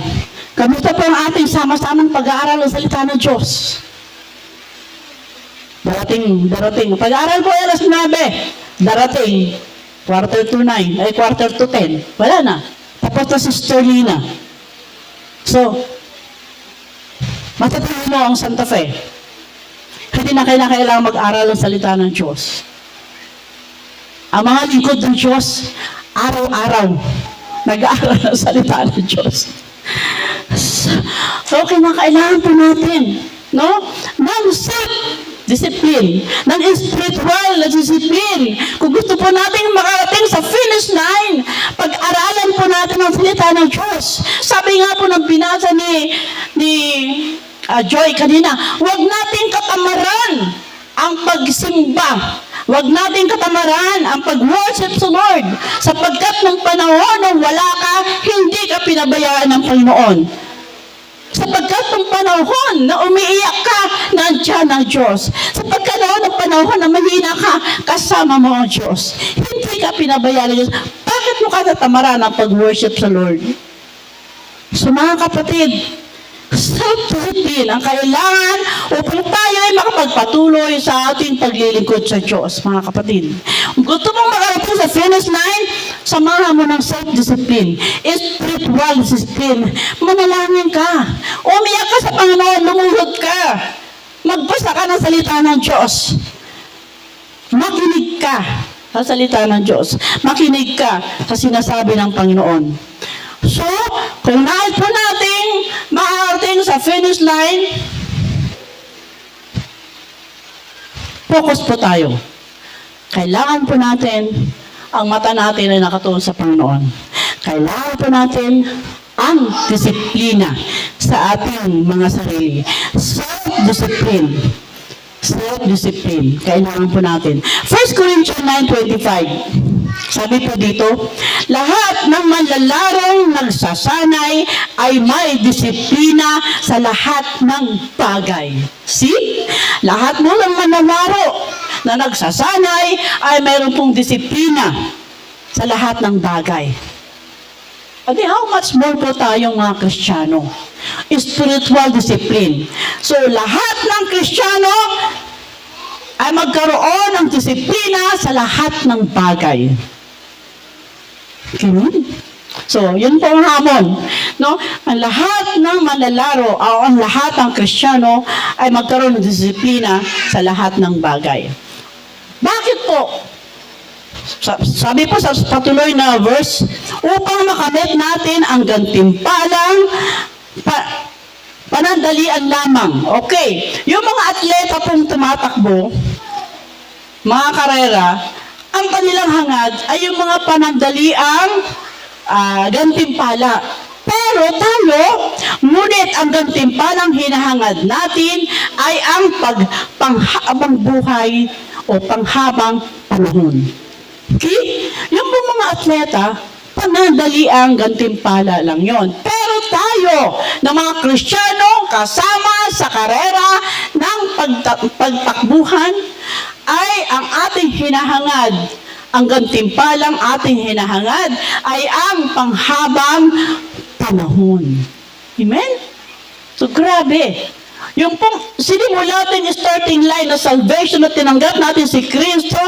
Kamusta po ang ating sama-samang pag-aaral ng salita ng Diyos? Darating. Pag-aaral po ay alas 9. Darating. 8:45 ay 8:45. Wala na. Tapos na si Sterlina. So, matatapos mo ang Santa Fe. Hindi na kailangan mag-aral ng salita ng Diyos. Ang mga lingkod ng Diyos, araw-araw, nag-aaral ng salita ng Diyos. So, kailangan po natin, no? Ng self-discipline, ng spiritual na discipline. Kung gusto po natin makarating sa finish line, pag-aralan po natin ang salita ng Diyos. Sabi nga po ng binasa ni Joy kanina, huwag nating katamaran ang pagsimba. Huwag nating katamaran ang pag-worship sa Lord. Sapagkat ng panahon nung wala ka, hindi ka pinabayaan ng Panginoon. Sapagkat ng panahon na umiiyak ka, nandiyan ang Diyos. Sapagkat ng panahon na mahina ka, kasama mo ang Diyos. Hindi ka pinabayaan ng Diyos. Bakit mo ka tatamaran ang pag-worship sa Lord? So mga kapatid, self-discipline ang kailangan upang tayo ay makapagpatuloy sa ating paglilingkod sa Diyos, mga kapatid. Kung gusto mong makarating sa finish line, samahan mo ng self-discipline, spiritual discipline. Manalangin ka. Umiyak ka sa Panginoon, lumulod ka. Magbasa ka ng salita ng Diyos. Makinig ka sa salita ng Diyos. Makinig ka sa sinasabi ng Panginoon. So, kung nais po natin makarating sa finish line, focus po tayo. Kailangan po natin ang mata natin ay nakatuon sa Panginoon. Kailangan po natin ang disiplina sa ating mga sarili. Self-discipline. Self-discipline. Kailangan po natin. 1 Corinthians 9:25. Sabi po dito, lahat ng manlalarong nagsasanay ay may disiplina sa lahat ng bagay. See? Lahat mo ng manlalaro na nagsasanay ay mayroon pong disiplina sa lahat ng bagay. Adi, how much more po tayong mga Kristiyano? Spiritual discipline. So, lahat ng Kristiyano ay magkaroon ng disiplina sa lahat ng bagay. Okay. So, yun po ang hamon. No? Ang lahat ng manlalaro, o ang lahat ng Kristiyano ay magkaroon ng disiplina sa lahat ng bagay. Bakit po? Sabi po sa patuloy na verse, upang makamit natin ang gantimpalang panandalian lamang. Okay. Yung mga atleta pong tumatakbo, mga karera, ang kanilang hangad ay yung mga panandaliang gantimpala. Pero tayo, ngunit ang gantimpalang hinahangad natin ay ang panghabang buhay o panghabang panahon. Okay? Yung mga atleta, panandaliang gantimpala lang yon. Pero tayo, na mga Kristiyano, kasama sa karera ng pagtakbuhan, ay ang ating hinahangad, ang gantimpalang ating hinahangad, ay ang panghabang panahon. Amen? So, grabe. Yung pong sinimula natin yung starting line na salvation na tinanggap natin si Kristo,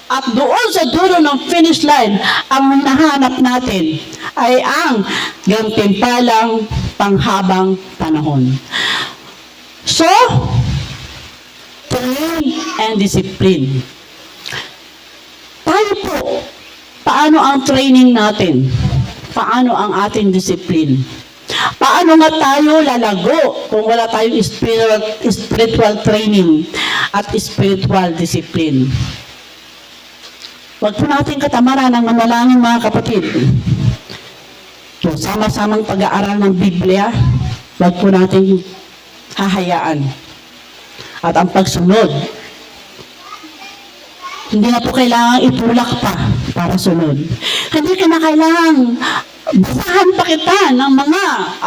at doon sa dulo ng finish line, ang nahanap natin ay ang gantimpalang panghabang panahon. So, train and discipline. Tayo po, paano ang training natin? Paano ang ating discipline? Paano nga tayo lalago kung wala tayong spiritual training at spiritual discipline? Huwag po natin katamaran ng manalangin, mga kapatid. So, sama-samang pag-aaral ng Biblia, huwag po natin hahayaan. At ang pagsunod, hindi na po kailangan itulak pa para sunod. Hindi ka na kailangan basahan pa kita ng mga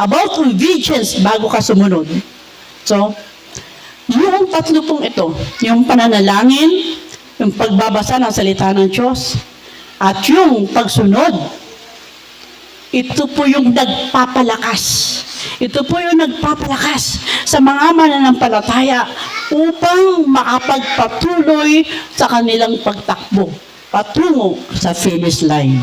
about obedience bago ka sumunod. So, yung tatlo pong ito, yung pananalangin, yung pagbabasa ng salita ng Diyos, at yung pagsunod, ito po yung nagpapalakas. Ito po yung nagpapalakas sa mga mananampalataya upang makapagpatuloy sa kanilang pagtakbo patungo sa finish line.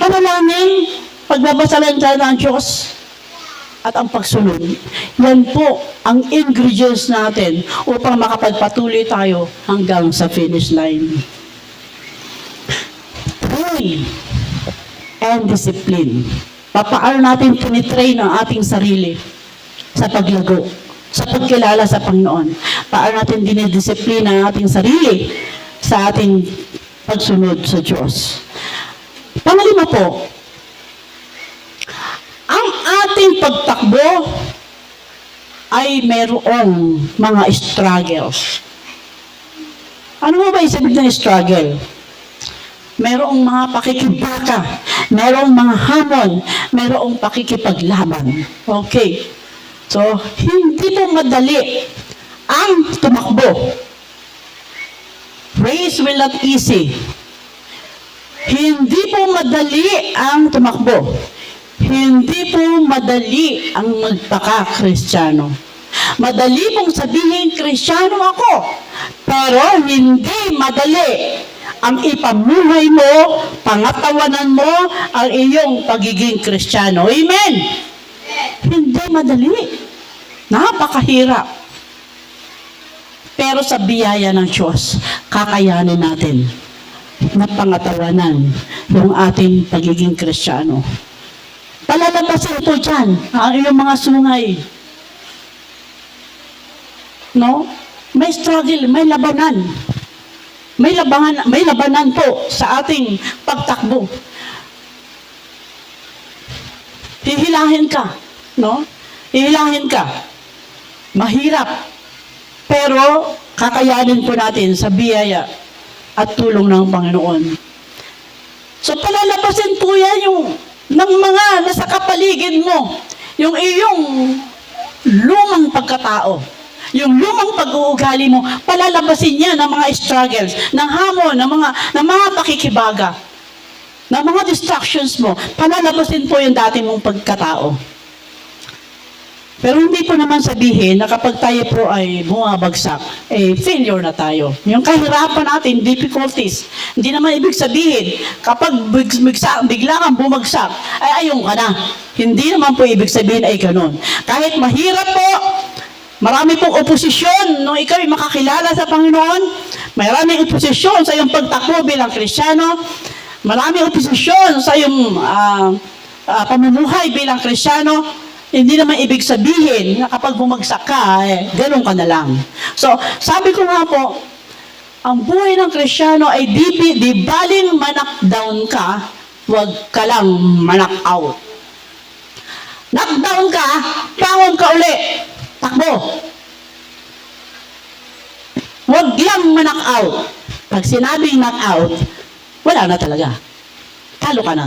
Panalangin, pagbabasa ng salita ng Diyos, at ang pagsunod. Yan po ang ingredients natin upang makapagpatuloy tayo hanggang sa finish line. Pray and discipline. Papaano natin tinitrain ang ating sarili sa paglago, sa pagkilala sa Panginoon. Paano natin dinidisiplina ang ating sarili sa ating pagsunod sa Diyos. Pangalima po, ang ating pagtakbo ay merong mga struggles. Ano mo ba isip ng struggle? Merong mga pakikibaka, merong mga hamon, merong pakikipaglaban. Okay. So, hindi po madali ang tumakbo. Race will not easy. Hindi po madali ang tumakbo. Hindi po madali ang magpaka-Kristiyano. Madali pong sabihin, Kristiyano ako. Pero hindi madali ang ipamuhay mo, pangatawanan mo ang iyong pagiging Kristiyano. Amen? Hindi madali. Napakahirap. Pero sa biyaya ng Diyos, kakayanin natin na pangatawanan yung ating pagiging Kristiyano. Palalabasin po dyan ang iyong mga sungay. No? May struggle, may labanan. May labanan po sa ating pagtakbo. Hihilahin ka, no? Hihilahin ka. Mahirap. Pero kakayanin po natin sa biyaya at tulong ng Panginoon. So palalabasin po yan yung ng mga nasa kapaligid mo, yung iyong lumang pagkatao. Yung lumang pag-uugali mo, palalabasin niya ng mga struggles, ng hamon, ng mga pakikibaga, ng mga distractions mo. Palalabasin po yung dati mong pagkatao. Pero hindi po naman sabihin na kapag tayo po ay bumabagsak, failure na tayo. Yung kahirapan natin, difficulties, hindi naman ibig sabihin, kapag bigla kang bumagsak, ay ayun ka na. Hindi naman po ibig sabihin ay ganun. Kahit mahirap po, marami pong oposisyon nung ikaw ay makakilala sa Panginoon. Maraming oposisyon sa iyong pagtakbo bilang Kristiyano. Maraming oposisyon sa iyong pamumuhay bilang Kristiyano. Hindi naman ibig sabihin na kapag bumagsak ka, ganun ka na lang. So, sabi ko nga po, ang buhay ng Kristiyano ay di baling manak down ka, huwag ka lang manak out. Knockdown ka, bangon ka uli. Takbo. Huwag lang manak out. Pag sinabing knock out, wala na talaga. Talo ka na.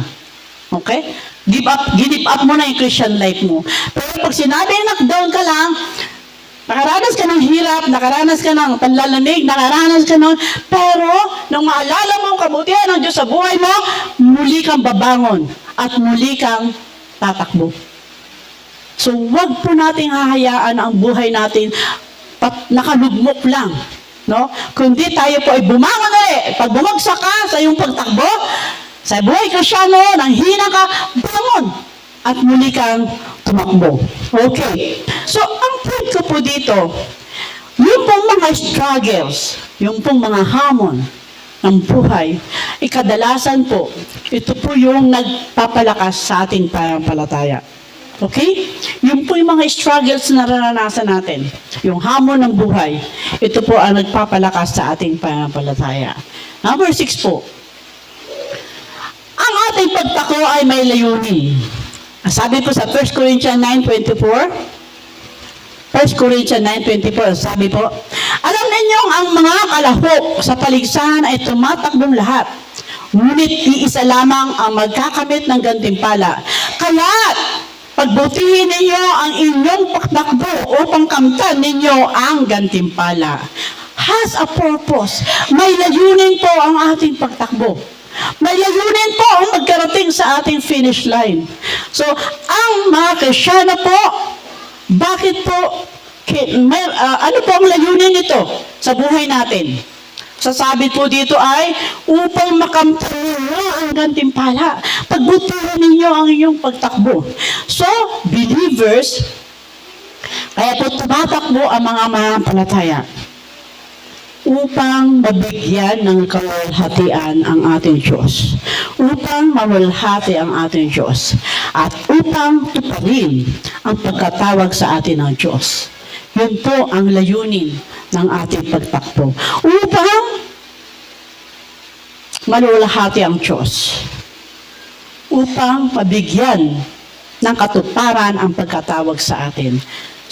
Okay? Give up mo na yung Christian life mo. Pero pag sinabing knockdown ka lang, nakaranas ka ng hirap, nakaranas ka ng panlalamig, nakaranas ka ng, pero nung maalala mo ang kabutihan ng Diyos sa buhay mo, muli kang babangon at muli kang tatakbo. So, wag po nating hahayaan ang buhay natin nakalugmok lang. No? Kundi tayo po ay bumangon ulit. Pag bumagsak ka sa iyong pagtakbo, sa buhay Kristiyano, nang hina ka, bangon. At muli kang tumakbo. Okay. So, ang point ko po dito, yung pong mga struggles, yung pong mga hamon ng buhay, kadalasan po, ito po yung nagpapalakas sa ating pananampalataya. Okay? Yung po yung mga struggles na naranasan natin, yung hamon ng buhay, ito po ang nagpapalakas sa ating pananampalataya. Number 6 po, ang ating pagtakbo ay may layunin. Sabi po sa 1 Corinthians 9:24, 1 Corinthians 9:24, sabi po, alam ninyong ang mga kalahok sa paligsahan ay tumatakbong lahat, ngunit iisa lamang ang magkakamit ng gantimpala. Kaya't pagbutihin ninyo ang inyong pagtakbo upang kamtan ninyo ang gantimpala. Has a purpose. May layunin po ang ating pagtakbo. May layunin po ang magkarating sa ating finish line. So, ang mga Kristiyano po, bakit po, ano po ang layunin nito sa buhay natin? Sasabi po dito ay, upang makamtan ninyo ang gantimpala. Pagbutihan ninyo ang inyong pagtakbo. So, believers, kaya po tumatakbo ang mga mananampalataya upang mabigyan ng kaluwalhatian ang ating Diyos. Upang mawalhati ang ating Diyos. At upang tuparin ang pagkatawag sa atin ng Diyos. Yun po ang layunin ng ating pagtakbo. Upang maluwalhati ang Diyos. Upang mabigyan ng katuparan ang pagkatawag sa atin.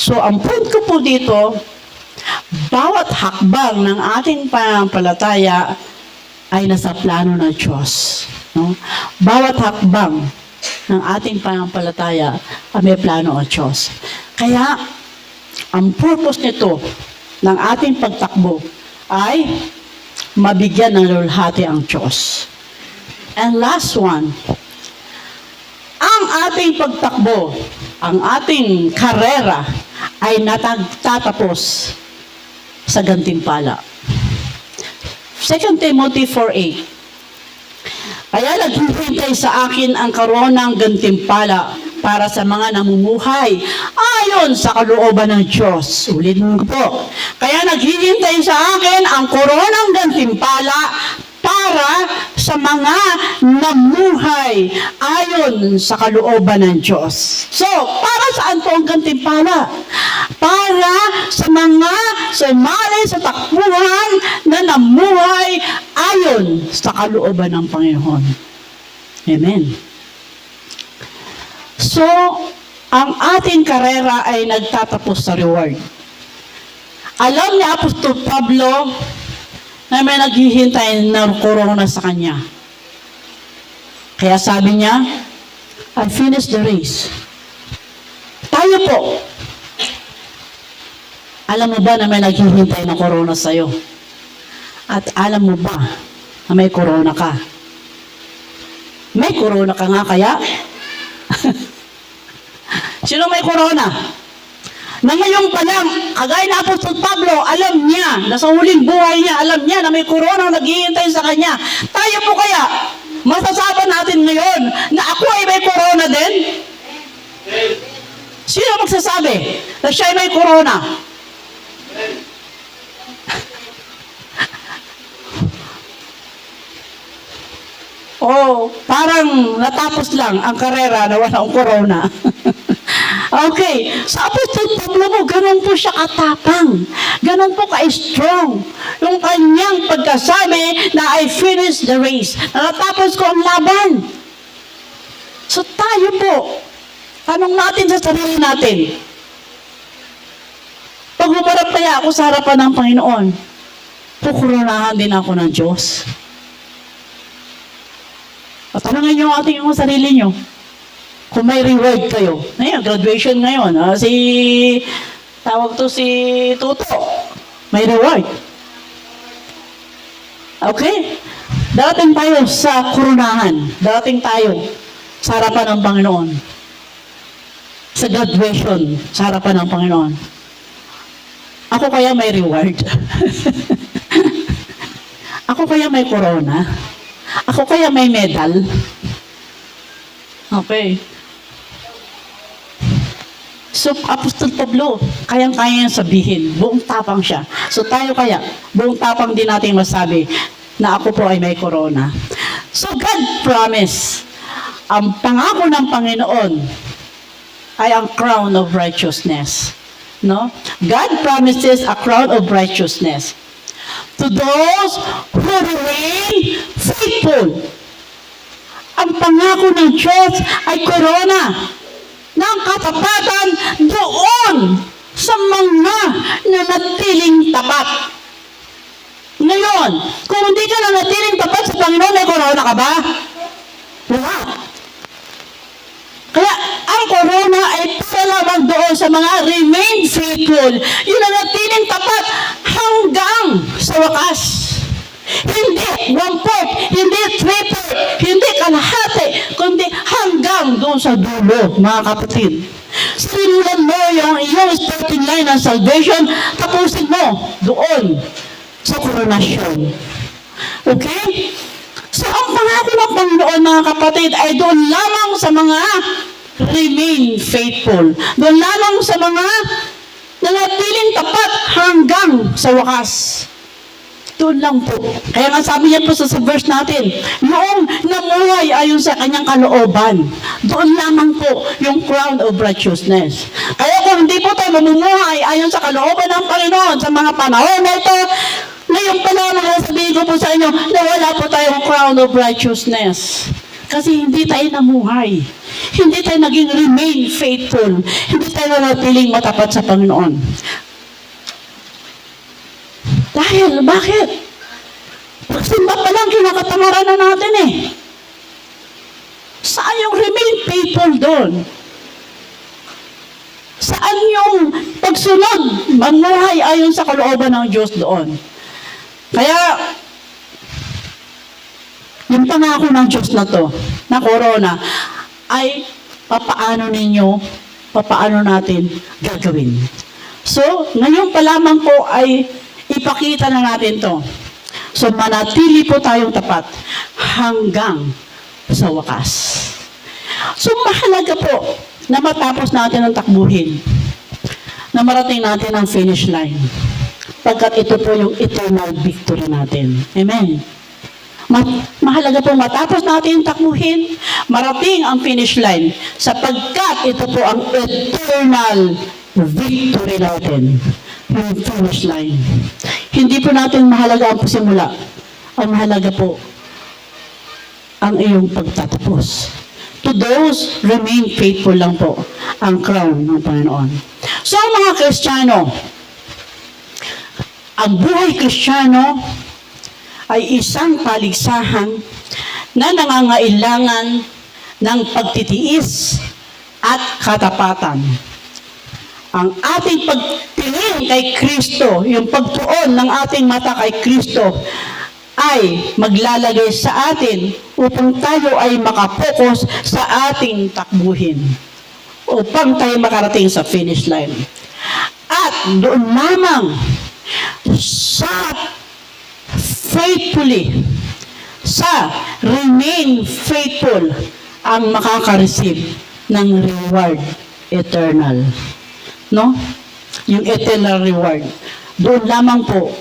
So, ang point ko po dito, bawat hakbang ng ating pananampalataya ay nasa plano ng Diyos. No? Bawat hakbang ng ating pananampalataya ay may plano ng Diyos. Kaya, ang purpose nito ng ating pagtakbo ay mabigyan ng lulhati ang Diyos. And last one, ang ating pagtakbo, ang ating karera ay natatapos sa gantimpala. 2 Timothy 4:8. Kaya naghihintay sa akin ang koronang gantimpala para sa mga namumuhay ayon sa kalooban ng Diyos. Ulitin ko po. Kaya naghihintay sa akin ang koronang gantimpala para sa mga namuhay ayon sa kalooban ng Diyos. So, para saan po ang gantimpala? Para sa mga sumali sa takbuhan na namuhay ayon sa kalooban ng Panginoon. Amen. So, ang ating karera ay nagtatapos sa reward. Alam ni Apostol Pablo na may naghihintay ng corona sa kanya. Kaya sabi niya, I finished the race. Tayo po, alam mo ba na may naghihintay ng corona sa'yo? At alam mo ba na may corona ka? May corona ka nga kaya? Sino may corona? Na ngayon pa lang, kagaya na Apostol Pablo, alam niya, na sa huling buhay niya, alam niya na may corona naghihintay sa kanya. Tayo po kaya, masasabi natin ngayon na ako ay may corona din? Sino magsasabi na siya ay may corona? Oh, parang natapos lang ang karera na walang corona. Okay, sa Apostol Pablo mo, ganun po siya katapang. Ganun po ka-strong. Yung kanyang pagkasabi na I finished the race. Natapos ko ang laban. So tayo po, tanong natin sa sarili natin. Pag humarap kaya ako sa harapan ng Panginoon, pukoronahan din ako ng Diyos. At tanongin niyo ating yung sarili niyo. Kung may reward kayo. Ngayon, graduation ngayon. Tawag to si Tuto. May reward. Okay? Darating tayo sa koronahan. Darating tayo sa harapan ng Panginoon. Sa graduation, sa harapan ng Panginoon. Ako kaya may reward? Ako kaya may corona? Ako kaya may medal? Okay. So, Apostol Pablo, kayang-kaya niyang sabihin, buong tapang siya. So, tayo kaya, buong tapang din natin masabi na ako po ay may corona. So, God promise, ang pangako ng Panginoon ay ang crown of righteousness. No? God promises a crown of righteousness to those who remain faithful. Ang pangako ng Diyos ay corona ng katapatan doon sa mga nanatiling tapat. Ngayon, kung hindi ka nanatiling tapat sa Panginoon, may corona ka ba? Wala. Kaya ang corona ay lamang doon sa mga remain faithful, yung nanatiling tapat hanggang sa wakas. Hindi 1/4, hindi 3/4, hindi kalahati, kundi hanggang doon sa dulo, mga kapatid. Simulan mo yung iyong starting line ng salvation, tapusin mo doon sa koronasyon. Okay? So, ang pangako ng Panginoon, mga kapatid, ay doon lamang sa mga remain faithful. Doon lamang sa mga nanatiling tapat hanggang sa wakas. Doon lang po. Kaya nga sabi niya po sa verse natin, noong namuhay ayon sa kanyang kalooban, doon lamang po yung crown of righteousness. Kaya kung hindi po tayo mamumuhay ayon sa kalooban ng Panginoon sa mga panahon na ito, ngayon pa naman sabihin ko po sa inyo na wala po tayong crown of righteousness. Kasi hindi tayo namuhay. hindi tayo naging remain faithful, hindi tayo natiling matapat sa Panginoon. Dahil, bakit? Pagsimba pa lang, kinakatamaran na natin eh. Saan yung remain faithful doon? Saan yung pagsunod, mamuhay ayon sa kalooban ng Diyos doon? Kaya, yung pangako ng Diyos na to, na corona, ay papaano natin gagawin. So, ngayon pa lamang po ay ipakita na natin to. So, manatili po tayong tapat hanggang sa wakas. So, mahalaga po na matapos natin ang takbuhin, na marating natin ang finish line. Pagkat ito po yung eternal victory natin. Amen. Mahalaga po matapos natin yung takbuhin, marating ang finish line, sapagkat ito po ang eternal victory natin. Yung finish line. Hindi po natin mahalaga ang pasimula. Ang mahalaga po ang iyong pagtatapos. To those remain faithful lang po ang crown ng Panginoon. So mga Kristiyano, ang buhay Kristiyano ay isang paligsahan na nangangailangan ng pagtitiis at katapatan. Ang ating pagtingin kay Kristo, yung pagtuon ng ating mata kay Kristo, ay maglalagay sa atin upang tayo ay makapokus sa ating takbuhin. Upang tayo makarating sa finish line. At doon lamang sa faithfully, sa remain faithful, ang makaka-receive ng reward eternal. No? Yung eternal reward. Doon lamang po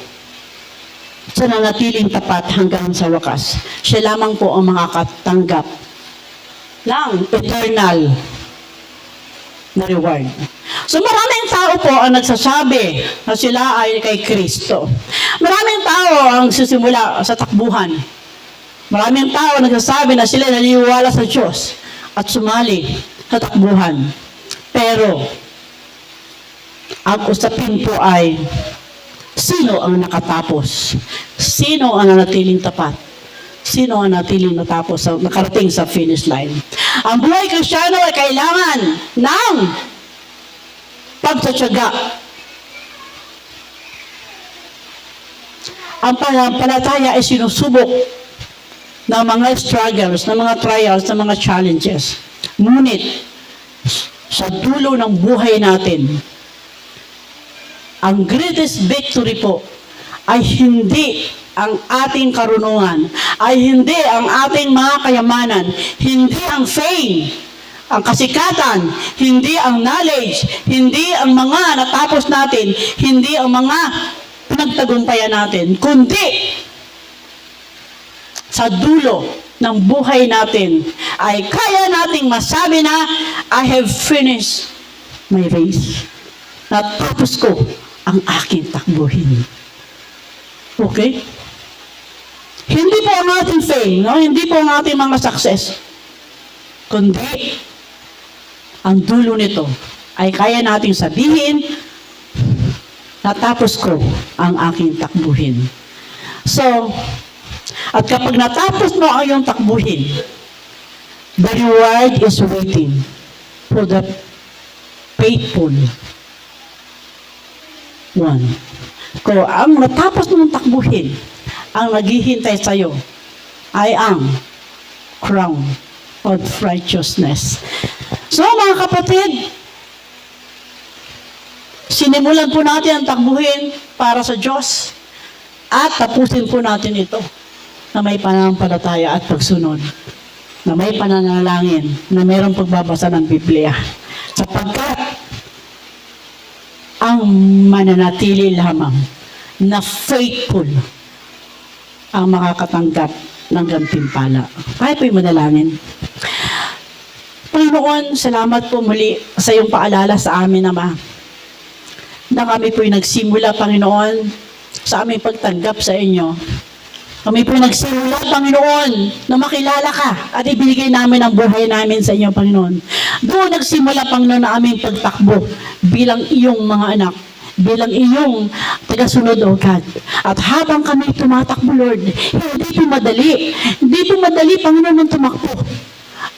sa nanatiling tapat hanggang sa wakas. Siya lamang po ang makakatanggap ng eternal na reward. So maraming tao po ang nagsasabi na sila ay kay Kristo. Maraming tao ang sisimula sa takbuhan. Maraming tao ang nagsasabi na sila naniniwala sa Diyos at sumali sa takbuhan. Pero ang usapin po ay sino ang nakatapos? Sino ang nanatiling tapat? Sino ang nanatiling nakarating sa finish line? Ang buhay Kristiyano ay kailangan ng pagtsatsaga. Ang pananampalataya ay sinusubok ng mga struggles, ng mga trials, ng mga challenges. Ngunit, sa dulo ng buhay natin, ang greatest victory po ay hindi ang ating karunungan, ay hindi ang ating mga kayamanan, hindi ang fame, ang kasikatan, hindi ang knowledge, hindi ang mga natapos natin, hindi ang mga pinagtagumpayan natin, kundi sa dulo ng buhay natin ay kaya nating masabi na I have finished my race. Natapos ko ang aking takbuhin. Okay? Hindi po ang ating fame, no? Hindi po ang ating mga success. Kundi, ang dulo nito ay kaya nating sabihin, natapos ko ang aking takbuhin. So, at kapag natapos mo ang iyong takbuhin, the reward is waiting for the faithful one. Kung ang natapos mong takbuhin, ang naghihintay sa iyo ay ang crown of righteousness. So mga kapatid, sinimulan po natin ang takbuhin para sa Diyos at tapusin po natin ito na may pananampalataya at pagsunod, na may pananalangin, na mayroong pagbabasa ng Biblia. Sapagkat ang mananatili lamang na faithful ang makakatanggap ng gantimpala. Kaya po'y madalangin. Panginoon, salamat po muli sa iyong paalala sa amin, Ama, na kami po'y nagsimula, Panginoon, sa aming pagtanggap sa inyo. Kami po nagsimula, Panginoon, na makilala ka at ibigay namin ang buhay namin sa inyo, Panginoon. Doon nagsimula, Panginoon, na aming pagtakbo bilang iyong mga anak, bilang iyong tagasunod, O God. At habang kami tumatakbo, Lord, hindi po madali, Panginoon, ang tumakbo.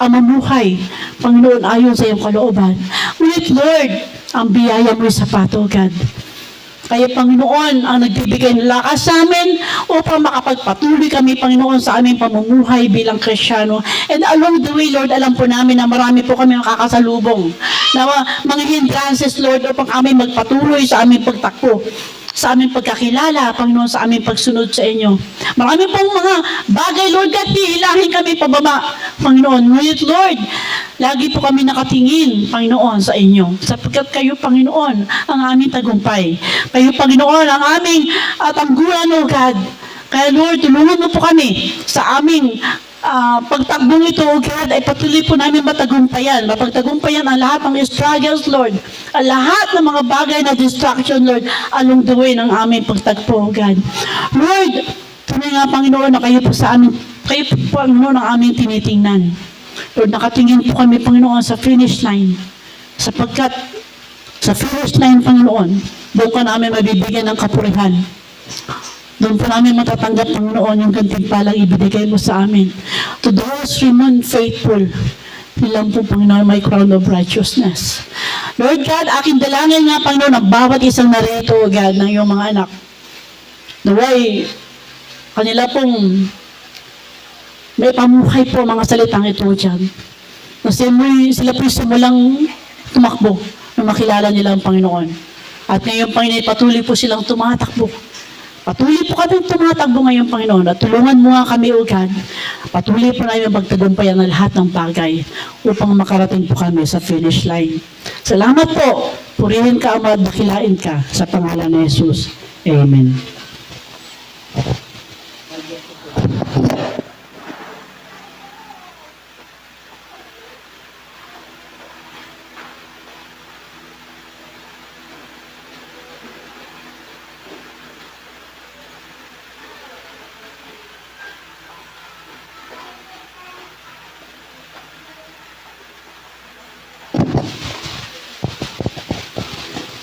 Ang mamuhay, Panginoon, ayon sa iyong kalooban. Ngunit, Lord, ang biyaya mo'y sapat, O God. Kaya, Panginoon, ang nagbibigay ng lakas sa amin upang makapagpatuloy kami, Panginoon, sa aming pamumuhay bilang Kristiyano. And along the way, Lord, alam po namin na marami po kami makakasalubong na mga hindrances, Lord, upang kami magpatuloy sa aming pagtakbo, sa aming pagkakilala, Panginoon, sa aming pagsunod sa inyo. Marami pong mga bagay, Lord, at hihilahin kami pababa, Panginoon. Ngunit, Lord, lagi po kami nakatingin, Panginoon, sa inyo. Sapagkat kayo, Panginoon, ang aming tagumpay. Kayo, Panginoon, ang aming tanggulan, O God. Kaya, Lord, tulungan mo po kami sa aming pagtakbong ito, O God, ay patuloy po namin mapagtagumpayan ang lahat ng struggles, Lord, ang lahat ng mga bagay na distraction, Lord, along the way ng aming pagtagpo, O God. Lord, tunay nga, Panginoon, na kayo po, Panginoon, ang aming tinitingnan. Lord, nakatingin po kami, Panginoon, sa finish line, sapagkat sa finish line, Panginoon, doon ka namin mabibigyan ng kapurihan. Doon po namin matatanggap, Panginoon, yung gantimpalang ibigay mo sa amin. To those remain faithful, nilang po, Panginoon, may crown of righteousness. Lord God, aking dalangin nga, Panginoon, ang bawat isang narito, God, ng iyong mga anak. Naway, kanila pong may pamuhay po mga salitang ito dyan. Kasi sila po simulang tumakbo na makilala nila ang Panginoon. At ngayon, Panginoon, patuloy po silang tumatakbo. Patuloy po kami tumatakbo ngayon, Panginoon, at tulungan mo nga kami, O God. Patuloy po namin magtagumpayan ng lahat ng bagay upang makarating po kami sa finish line. Salamat po. Purihin ka, Ama, at dakilain ka sa pangalan ni Jesus. Amen.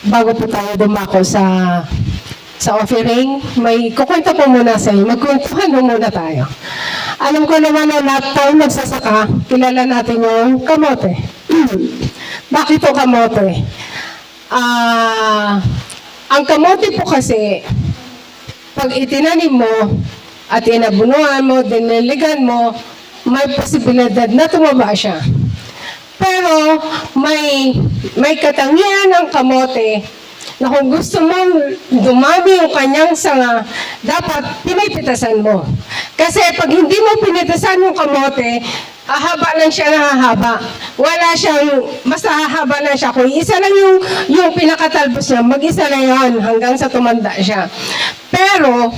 Bago po tayo dumako sa offering, may kukwento po muna sa inyo. Magkwentuhan muna tayo. Alam ko naman na lahat tayo magsasaka, kilala natin yung kamote. Bakit po kamote? Ang kamote po kasi, pag itinanim mo at inabunuan mo, diniligan mo, may posibilidad na tumaba siya. Pero may katangian ng kamote na kung gusto mong dumami yung kanyang sanga, dapat pinipitasan mo. Kasi pag hindi mo pinitasan yung kamote, hahaba lang siya na hahaba. Wala siyang, basta hahaba lang siya. Kung isa lang yung pinakatalbos niya, mag-isa lang yun hanggang sa tumanda siya. Pero,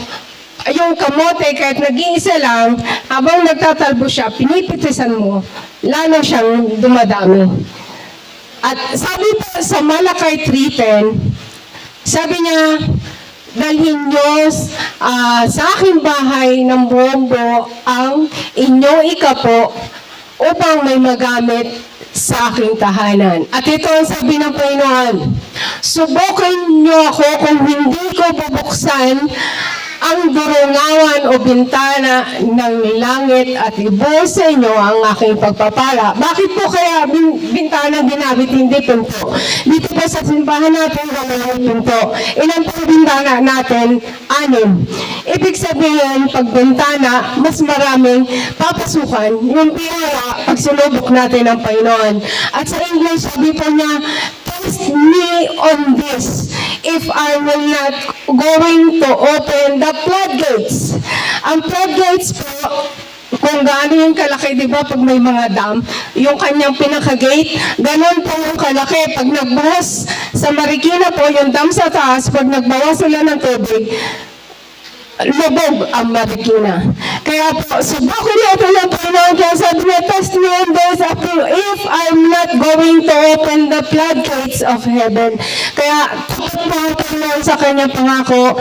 yung kamote, kahit nag-iisa lang, habang nagtatalbo siya, pinipitisan mo, lalo siyang dumadami. At sabi pa sa Malakay 3:10, sabi niya, dalhin niyo sa aking bahay ng buong buo ang inyong ikapo upang may magamit sa aking tahanan. At ito ang sabi ng Panginoon, subukin niyo ako kung hindi ko bubuksan ang durungawan o bintana ng langit at ibuhos sa inyo ang aking pagpapala. Bakit po kaya bintana ginamit, hindi pinto? Dito po sa simbahan natin, walang pinto. Ilan po bintana natin? 6. Ibig sabihin, pag bintana, mas maraming papasukan yung piyara pag sinubok natin ang Panginoon. At sa English, sabi po niya, test me on this if I will not going to open the floodgates. Ang floodgates po, kung gaano yung kalaki, di ba, pag may mga dam, yung kanyang pinaka-gate, ganon po yung kalaki. Pag nagbuhos sa Marikina po, yung dam sa taas, pag nagbawas sila ng tubig, lubog ang Marikina. Kaya po, subok niyo ito ng Panginoon. Kaya sabi niya, test me in this appeal if I'm not going to open the floodgates of heaven. Kaya, tapat po ang Panginoon sa kanyang pangako.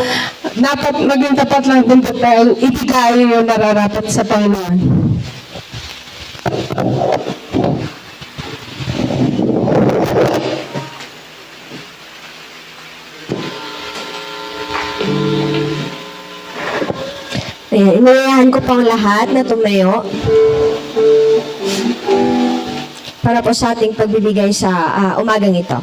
Dapat maging tapat lang din po tayo. Ibigay yung nararapat sa Panginoon. Ayan, inayahan ko pang lahat na tumayo para po sa ating pagbibigay sa umagang ito.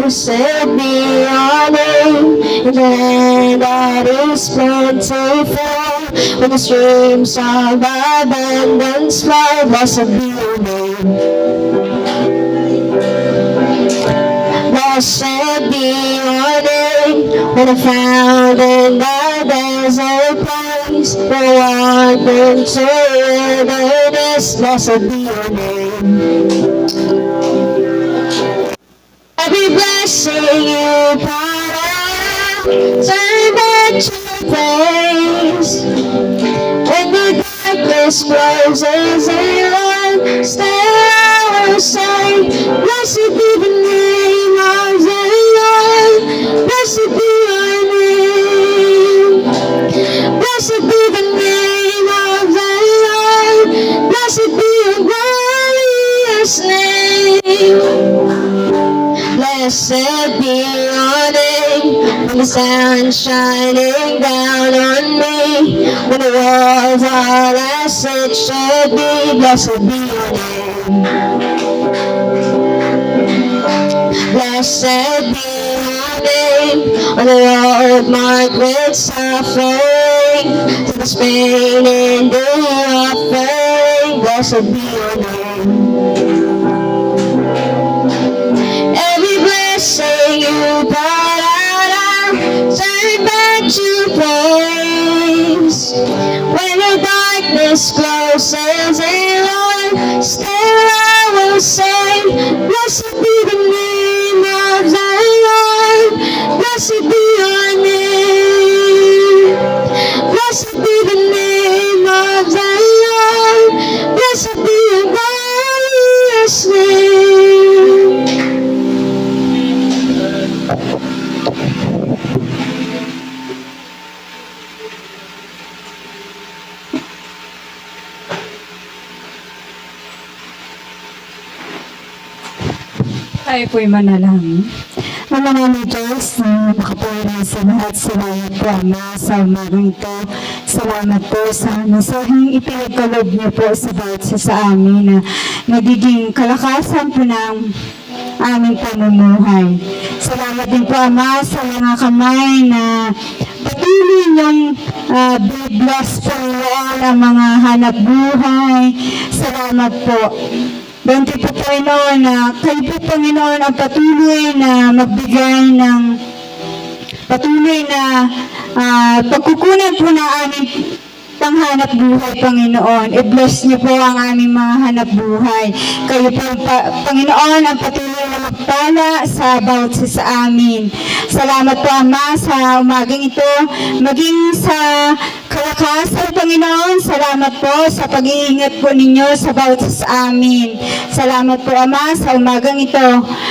Blessed be your name in the land that is plentiful, when the streams of abundance flow. Blessed be your name. Blessed be your name when I found in the desert place, the one to wilderness. Blessed be your name. Every blessing you pour out, turn back to praise. When the darkness closes in, Lord, still I will say, blessed be the name of the Lord. Blessed be your name. Blessed be the name of the Lord. Blessed be your glorious name. Blessed be your name, when the sun's shining down on me, when the world's all as it should be. Blessed be your name. Blessed be your name, on the road marked with suffering, to the Spain in the offering. Blessed be your name. Blessing you brought out, I'll turn back to praise. When the darkness closes in, Lord, still I will say, blessed be the name of the Lord. Blessed be your name. Blessed be the name of the Lord. Blessed be your glorious name. Tayo po'y manalangin. Manalangin Diyos na makapunan sa lahat. Salamat po, Ama, sa umagang ito. Salamat po sa mensaheng ipinagkaloob niyo po sa bawat isa sa amin na nagiging kalakasan po ng aming pamumuhay. Salamat din po, Ama, sa mga kamay na patuloy niyong bless po ang mga hanap buhay. Salamat po. Thank you po, Panginoon, na kayo po, Panginoon, ang patuloy na magbigay ng patuloy na pagkukunan po ng aming panghanap buhay, Panginoon. I-bless niyo po ang aming mga hanap buhay. Kayo po, Panginoon, ang patuloy na magpala sa bawat isa sa amin. Salamat po, Ama, sa umagang ito. Maging sa kalakasan, Panginoon, salamat po sa pag-iingat po ninyo sa bawat isa sa amin. Salamat po, Ama, sa umagang ito.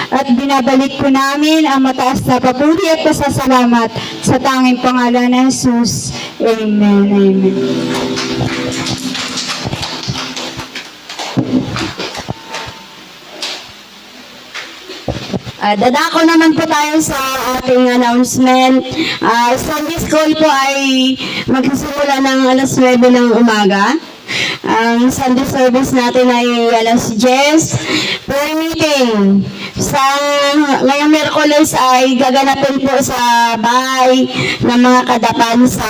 At binabalik po namin ang mataas na papuri at pasasalamat sa tanging pangalan ng Jesus. Amen. Amen. Dadako naman po tayo sa ating announcement. Sunday school po ay magsisimula ng alas 9 ng umaga. Ang Sunday service natin ay alas 10. Prayer meeting sa ngayong Miyerkules ay gaganapin po sa bahay ng mga kadapan sa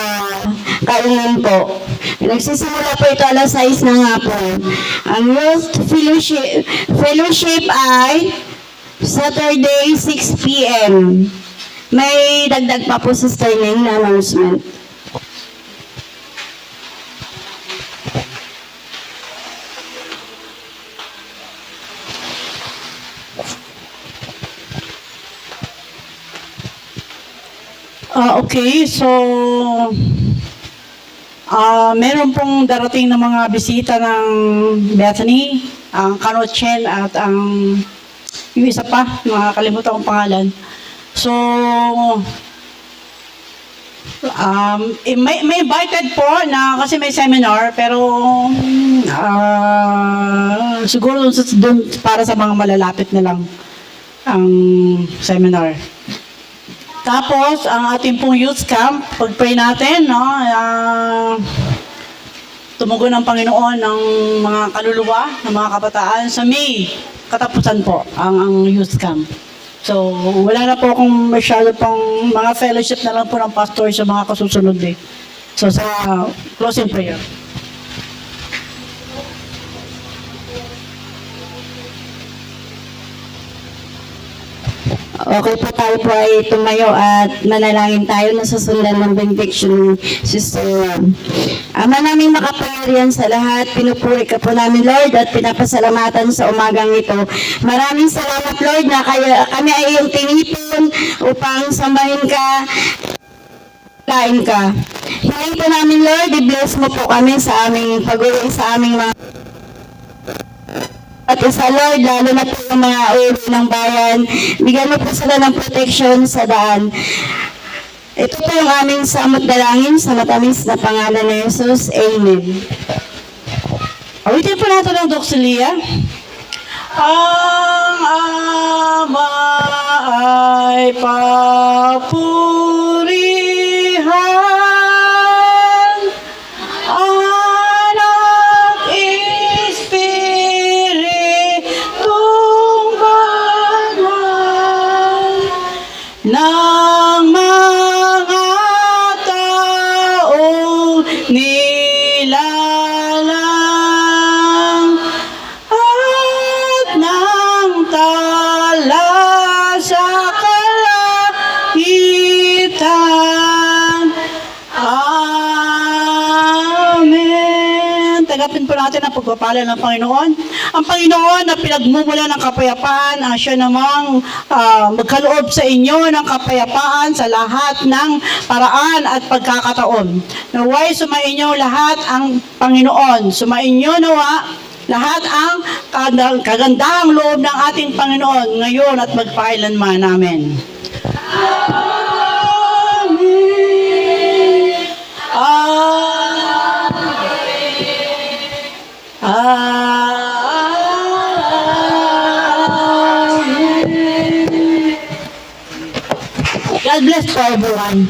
Kailin po. Nagsisimula po ito alas 6 ng hapon. Ang Youth Fellowship ay Saturday, 6 p.m. May dagdag pa po sa Sterling na announcement. Okay, so meron pong darating na mga bisita ng Bethany, ang Kanochen at ang yung isa pa, nakakalimutan kong pangalan. So, may invited po na kasi may seminar, pero siguro doon para sa mga malalapit na lang ang seminar. Tapos, ang ating pong youth camp, pag-pray natin, no, tumugon ng Panginoon ng mga kaluluwa, ng mga kabataan sa May, katapusan po ang youth camp. So, wala na po akong masyado pang mga fellowship na lang po ng pastor sa mga kasusunod eh. So, sa closing prayer. Okay po, tayo po ay tumayo at manalangin tayo na susundan ng benediction Sister Ram. Ama naming makapangyarihan sa lahat, pinupuri ka po namin Lord at pinapasalamatan sa umagang ito. Maraming salamat Lord na kami ay iyong tinipon upang sambahin ka, kain ka. Hiling po namin Lord, i-bless mo po kami sa aming pag-uwi sa aming mga at isa Lord, lalo na po yung mga ulo ng bayan, bigyan mo po sila ng protection sa daan. Ito po yung aming samot dalangin sa matamis na pangalan ni Jesus. Amen. Awitin po natin ang Doxilia. Ang Ama ay papurihan, Anak, Espiritong Banal, ng mga taong nilalang at ng tala sa kalahitan. Amen. Tagapin po natin ang pagpapala ng Panginoon. Ang Panginoon na pinagmumula ng kapayapaan, siya namang magkaloob sa inyo ng kapayapaan sa lahat ng paraan at pagkakataon. Naway sumainyo lahat ang Panginoon. Sumainyo nawa lahat ang kagandahang loob ng ating Panginoon ngayon at magpakailanman namin. Amen. God bless to everyone.